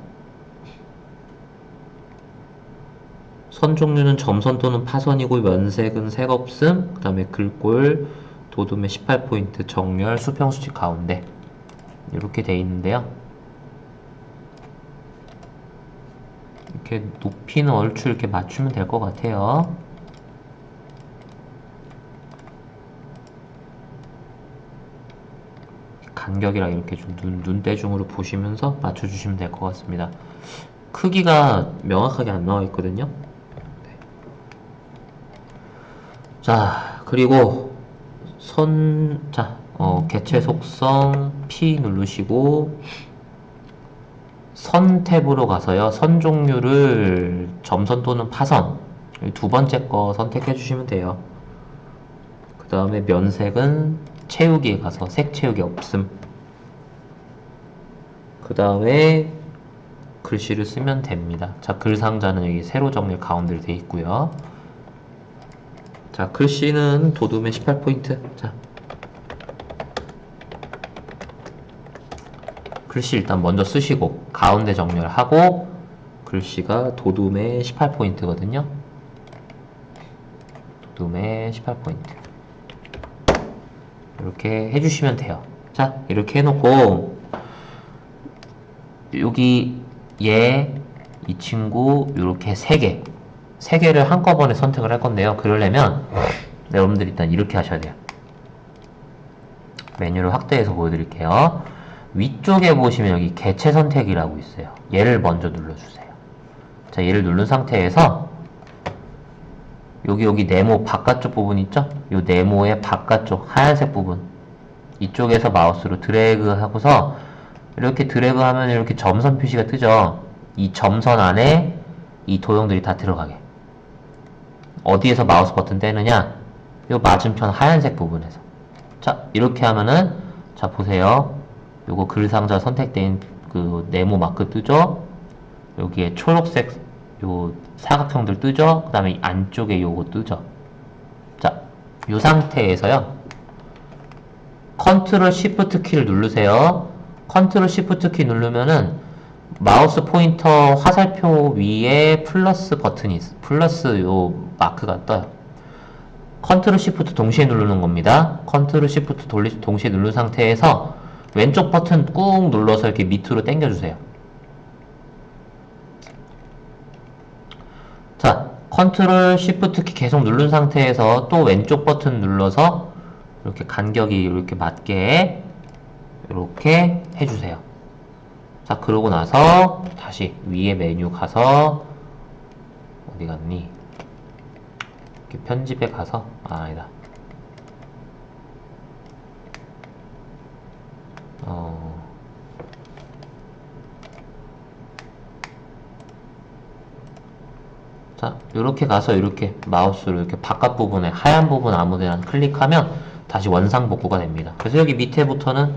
선 종류는 점선 또는 파선이고 면색은 색 없음. 그 다음에 글꼴 도둠의 18포인트 정렬 수평수직 가운데 이렇게 돼 있는데요. 이렇게 높이는 얼추 이렇게 맞추면 될 것 같아요. 간격이랑 이렇게 좀 눈대중으로 보시면서 맞춰주시면 될 것 같습니다. 크기가 명확하게 안 나와 있거든요. 네. 자, 그리고 개체 속성 P 누르시고 선 탭으로 가서요. 선 종류를 점선 또는 파선 두 번째 거 선택해 주시면 돼요. 그 다음에 면색은 채우기에 가서 색 채우기 없음. 그 다음에 글씨를 쓰면 됩니다. 자, 글 상자는 여기 세로 정렬 가운데로 되어 있고요. 자, 글씨는 도둠의 18포인트. 자, 글씨 일단 먼저 쓰시고 가운데 정렬하고 글씨가 도둠의 18포인트거든요. 둠에 18포인트. 이렇게 해주시면 돼요. 자, 이렇게 해놓고, 여기 얘, 이 친구, 이렇게 3개. 3개를 한꺼번에 선택을 할 건데요. 그러려면, 여러분들 일단 이렇게 하셔야 돼요. 메뉴를 확대해서 보여드릴게요. 위쪽에 보시면 여기 개체 선택이라고 있어요. 얘를 먼저 눌러주세요. 자, 얘를 누른 상태에서 여기 네모 바깥쪽 부분 있죠? 이 네모의 바깥쪽 하얀색 부분 이쪽에서 마우스로 드래그 하고서 이렇게 드래그 하면 이렇게 점선 표시가 뜨죠? 이 점선 안에 이 도형들이 다 들어가게. 어디에서 마우스 버튼 떼느냐? 이 맞은편 하얀색 부분에서. 자, 이렇게 하면은, 자, 보세요. 요거 글 상자 선택된 그 네모 마크 뜨죠? 여기에 초록색 요 사각형들 뜨죠? 그 다음에 안쪽에 요거 뜨죠? 자, 요 상태에서요. 컨트롤 시프트 키를 누르세요. 컨트롤 시프트 키 누르면은 마우스 포인터 화살표 위에 플러스 버튼이 있어. 플러스 요 마크가 떠요. 컨트롤 시프트 동시에 누르는 겁니다. 컨트롤 시프트 동시에 누른 상태에서 왼쪽 버튼 꾹 눌러서 이렇게 밑으로 당겨주세요. 자, 컨트롤 시프트 키 계속 누른 상태에서 또 왼쪽 버튼 눌러서 이렇게 간격이 이렇게 맞게 이렇게 해주세요. 자, 그러고 나서 다시 위에 메뉴 가서 어디 갔니? 이렇게 편집에 가서 아니다. 자, 이렇게 가서 이렇게 마우스로 이렇게 바깥 부분에 하얀 부분 아무데나 클릭하면 다시 원상복구가 됩니다. 그래서 여기 밑에부터는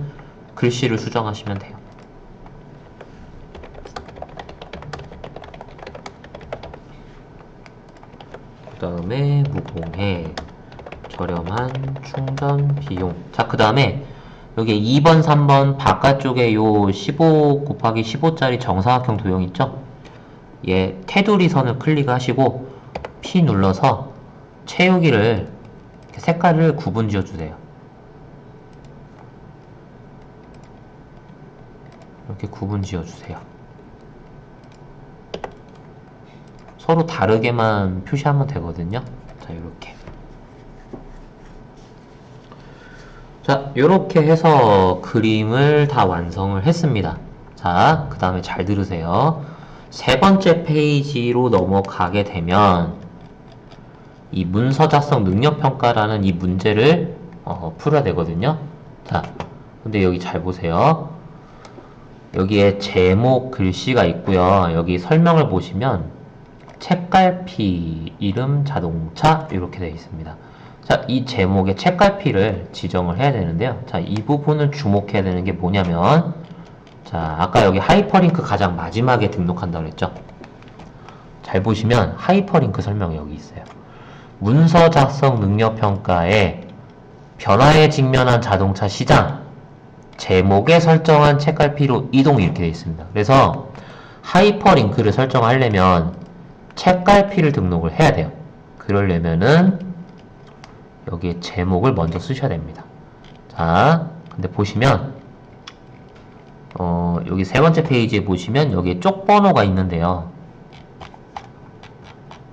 글씨를 수정하시면 돼요. 그 다음에 무공해 저렴한 충전 비용. 자, 그 다음에 여기 2번, 3번 바깥쪽에 요 15 곱하기 15짜리 정사각형 도형 있죠? 얘 테두리 선을 클릭하시고 P 눌러서 채우기를 색깔을 구분 지어주세요. 이렇게 구분 지어주세요. 서로 다르게만 표시하면 되거든요. 자, 이렇게. 자, 이렇게 해서 그림을 다 완성을 했습니다. 자, 그 다음에 잘 들으세요. 3번째 페이지로 넘어가게 되면 이 문서 작성 능력 평가라는 이 문제를 풀어야 되거든요. 자, 근데 여기 잘 보세요. 여기에 제목 글씨가 있고요. 여기 설명을 보시면 책갈피, 이름, 자동차 이렇게 되어 있습니다. 자, 이 제목에 책갈피를 지정을 해야 되는데요. 자, 이 부분을 주목해야 되는 게 뭐냐면, 자, 아까 여기 하이퍼링크 가장 마지막에 등록한다고 그랬죠? 잘 보시면 하이퍼링크 설명이 여기 있어요. 문서 작성 능력 평가에 변화에 직면한 자동차 시장, 제목에 설정한 책갈피로 이동 이렇게 되어 있습니다. 그래서 하이퍼링크를 설정하려면 책갈피를 등록을 해야 돼요. 그러려면은 여기에 제목을 먼저 쓰셔야 됩니다. 자, 근데 보시면 여기 3번째 페이지에 보시면 여기에 쪽 번호가 있는데요.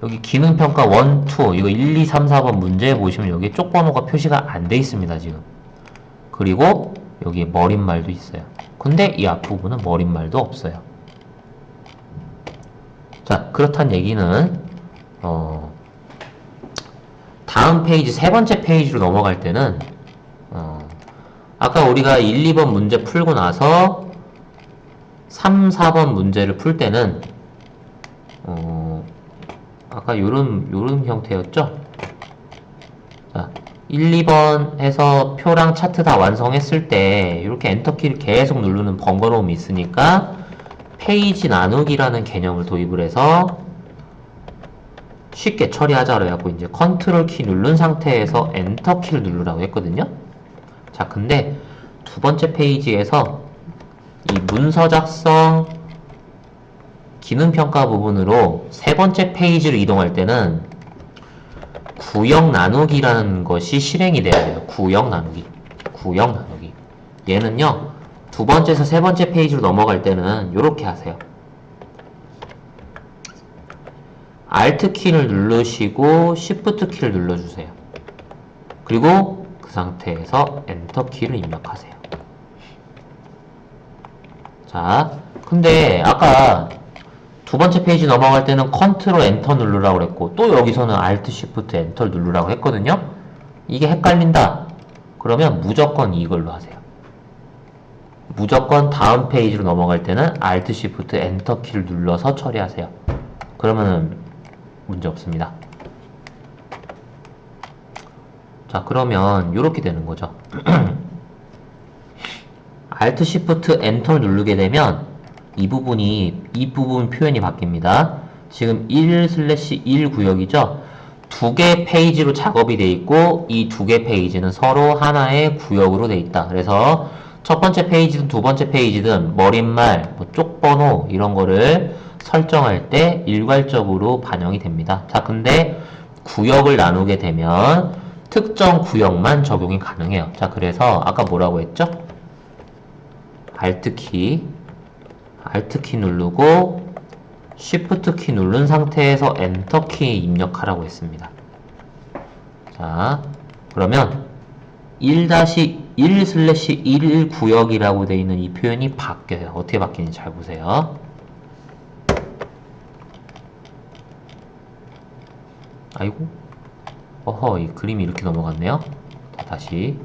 여기 기능평가 1, 2 이거 1, 2, 3, 4번 문제에 보시면 여기에 쪽 번호가 표시가 안 돼 있습니다. 지금. 그리고 여기에 머릿말도 있어요. 근데 이 앞부분은 머릿말도 없어요. 자, 그렇단 얘기는 다음 페이지 3번째 페이지로 넘어갈 때는 아까 우리가 1, 2번 문제 풀고 나서 3, 4번 문제를 풀 때는 아까 요런 형태였죠? 자, 1, 2번 해서 표랑 차트 다 완성했을 때 이렇게 엔터키를 계속 누르는 번거로움이 있으니까 페이지 나누기라는 개념을 도입을 해서 쉽게 처리하자고 해갖고 이제 컨트롤 키 누른 상태에서 엔터 키를 누르라고 했거든요. 자, 근데 2번째 페이지에서 이 문서 작성 기능 평가 부분으로 3번째 페이지로 이동할 때는 구역 나누기라는 것이 실행이 돼야 돼요. 구역 나누기. 구역 나누기. 얘는요, 두 번째에서 세 번째 페이지로 넘어갈 때는 이렇게 하세요. Alt 키를 누르시고 Shift 키를 눌러주세요. 그리고 그 상태에서 엔터 키를 입력하세요. 자, 근데 아까 두 번째 페이지 넘어갈 때는 컨트롤 엔터 누르라고 그랬고, 또 여기서는 Alt Shift 엔터 누르라고 했거든요. 이게 헷갈린다. 그러면 무조건 이걸로 하세요. 무조건 다음 페이지로 넘어갈 때는 Alt Shift 엔터 키를 눌러서 처리하세요. 그러면 문제 없습니다. 자, 그러면 이렇게 되는 거죠. Alt Shift 엔터를 누르게 되면 이 부분 표현이 바뀝니다. 지금 1/1 구역이죠. 두 개 페이지로 작업이 돼 있고 이 두 개 페이지는 서로 하나의 구역으로 돼 있다. 그래서 첫 번째 페이지든 두 번째 페이지든 머릿말, 쪽번호 이런 거를 설정할 때 일괄적으로 반영이 됩니다. 자, 근데 구역을 나누게 되면 특정 구역만 적용이 가능해요. 자, 그래서 아까 뭐라고 했죠? Alt 키 누르고 Shift 키 누른 상태에서 엔터 키 입력하라고 했습니다. 자, 그러면 1-1/1 구역이라고 되어 있는 이 표현이 바뀌어요. 어떻게 바뀌는지 잘 보세요. 아이고, 어허, 이 그림이 이렇게 넘어갔네요. 자, 다시.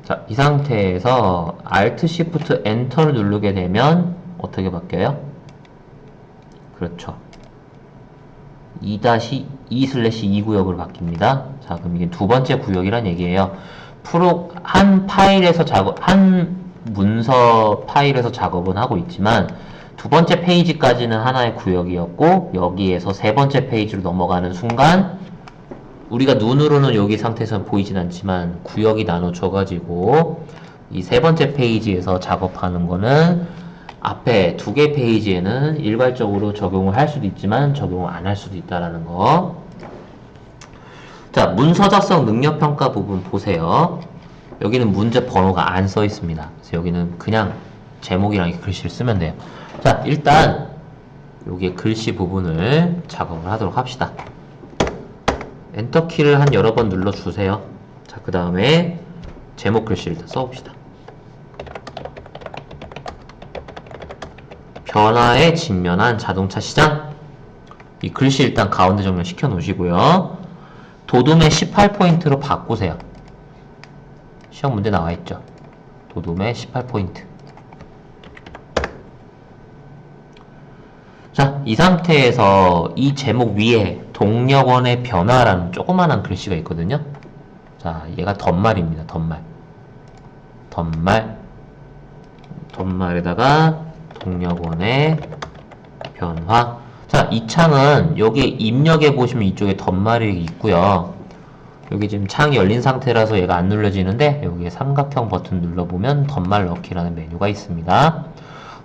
자, 이 상태에서 Alt Shift Enter를 누르게 되면 어떻게 바뀌어요? 그렇죠. 2-2/2 구역으로 바뀝니다. 자, 그럼 이게 두 번째 구역이란 얘기예요. 한 문서 파일에서 작업은 하고 있지만 두 번째 페이지까지는 하나의 구역이었고 여기에서 세 번째 페이지로 넘어가는 순간 우리가 눈으로는 여기 상태에서는 보이진 않지만 구역이 나눠져가지고 이 세 번째 페이지에서 작업하는 거는 앞에 두 개 페이지에는 일괄적으로 적용을 할 수도 있지만 적용을 안 할 수도 있다라는 거. 자, 문서 작성 능력 평가 부분 보세요. 여기는 문제 번호가 안 써 있습니다. 그래서 여기는 그냥 제목이랑 이렇게 글씨를 쓰면 돼요. 자, 일단 여기에 글씨 부분을 작업을 하도록 합시다. 엔터 키를 한 여러 번 눌러주세요. 자, 그 다음에 제목 글씨를 일단 써봅시다. 변화에 직면한 자동차 시장. 이 글씨 일단 가운데 정렬 시켜 놓으시고요. 도둠의 18포인트로 바꾸세요. 시험 문제 나와 있죠. 도둠의 18포인트. 자, 이 상태에서 이 제목 위에 동력원의 변화라는 조그만한 글씨가 있거든요. 자, 얘가 덧말입니다. 덧말에다가 동력원의 변화. 자, 이 창은 여기 입력해 보시면 이쪽에 덧말이 있고요. 여기 지금 창이 열린 상태라서 얘가 안 눌러지는데 여기에 삼각형 버튼 눌러보면 덧말 넣기라는 메뉴가 있습니다.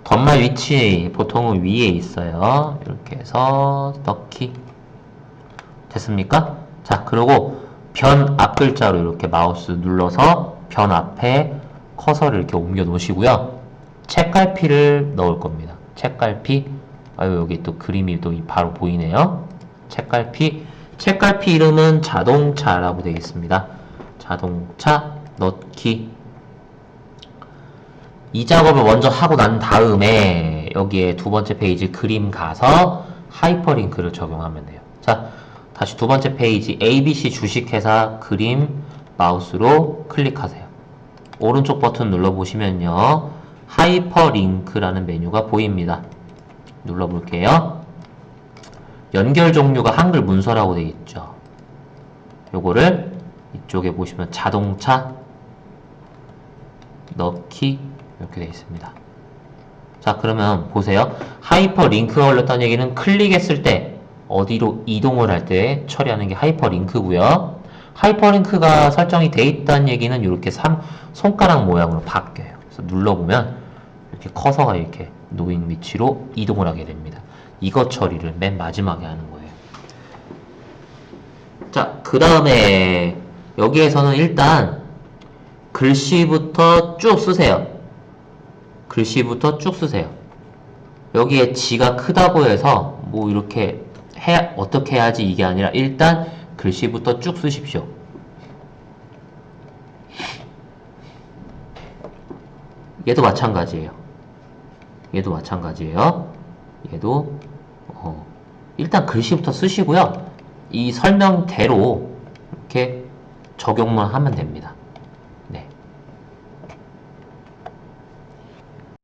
덧말 위치 보통은 위에 있어요. 이렇게 해서 넣기. 됐습니까? 자, 그리고 변 앞 글자로 이렇게 마우스 눌러서 변 앞에 커서를 이렇게 옮겨 놓으시고요. 책갈피를 넣을 겁니다. 책갈피. 아유, 여기 또 그림이 또 바로 보이네요. 책갈피 이름은 자동차라고 되어 있습니다. 자동차 넣기. 이 작업을 먼저 하고 난 다음에 여기에 두 번째 페이지 그림 가서 하이퍼링크를 적용하면 돼요. 자, 다시 두 번째 페이지 ABC 주식회사 그림 마우스로 클릭하세요. 오른쪽 버튼 눌러보시면요. 하이퍼링크라는 메뉴가 보입니다. 눌러볼게요. 연결 종류가 한글 문서라고 되어 있죠. 요거를 이쪽에 보시면 자동차 넣기 이렇게 되어 있습니다. 자, 그러면 보세요. 하이퍼링크가 올렸다는 얘기는 클릭했을 때 어디로 이동을 할 때 처리하는 게 하이퍼링크고요. 하이퍼링크가 설정이 돼 있다는 얘기는 이렇게 손가락 모양으로 바뀌어요. 그래서 눌러보면 이렇게 커서가 이렇게 놓인 위치로 이동을 하게 됩니다. 이거 처리를 맨 마지막에 하는 거예요. 자, 그 다음에 여기에서는 일단 글씨부터 쭉 쓰세요. 글씨부터 쭉 쓰세요. 여기에 지가 크다고 해서 뭐 이렇게 어떻게 해야지 이게 아니라 일단 글씨부터 쭉 쓰십시오. 얘도 마찬가지예요. 얘도 마찬가지예요. 얘도 일단 글씨부터 쓰시고요. 이 설명대로 이렇게 적용만 하면 됩니다.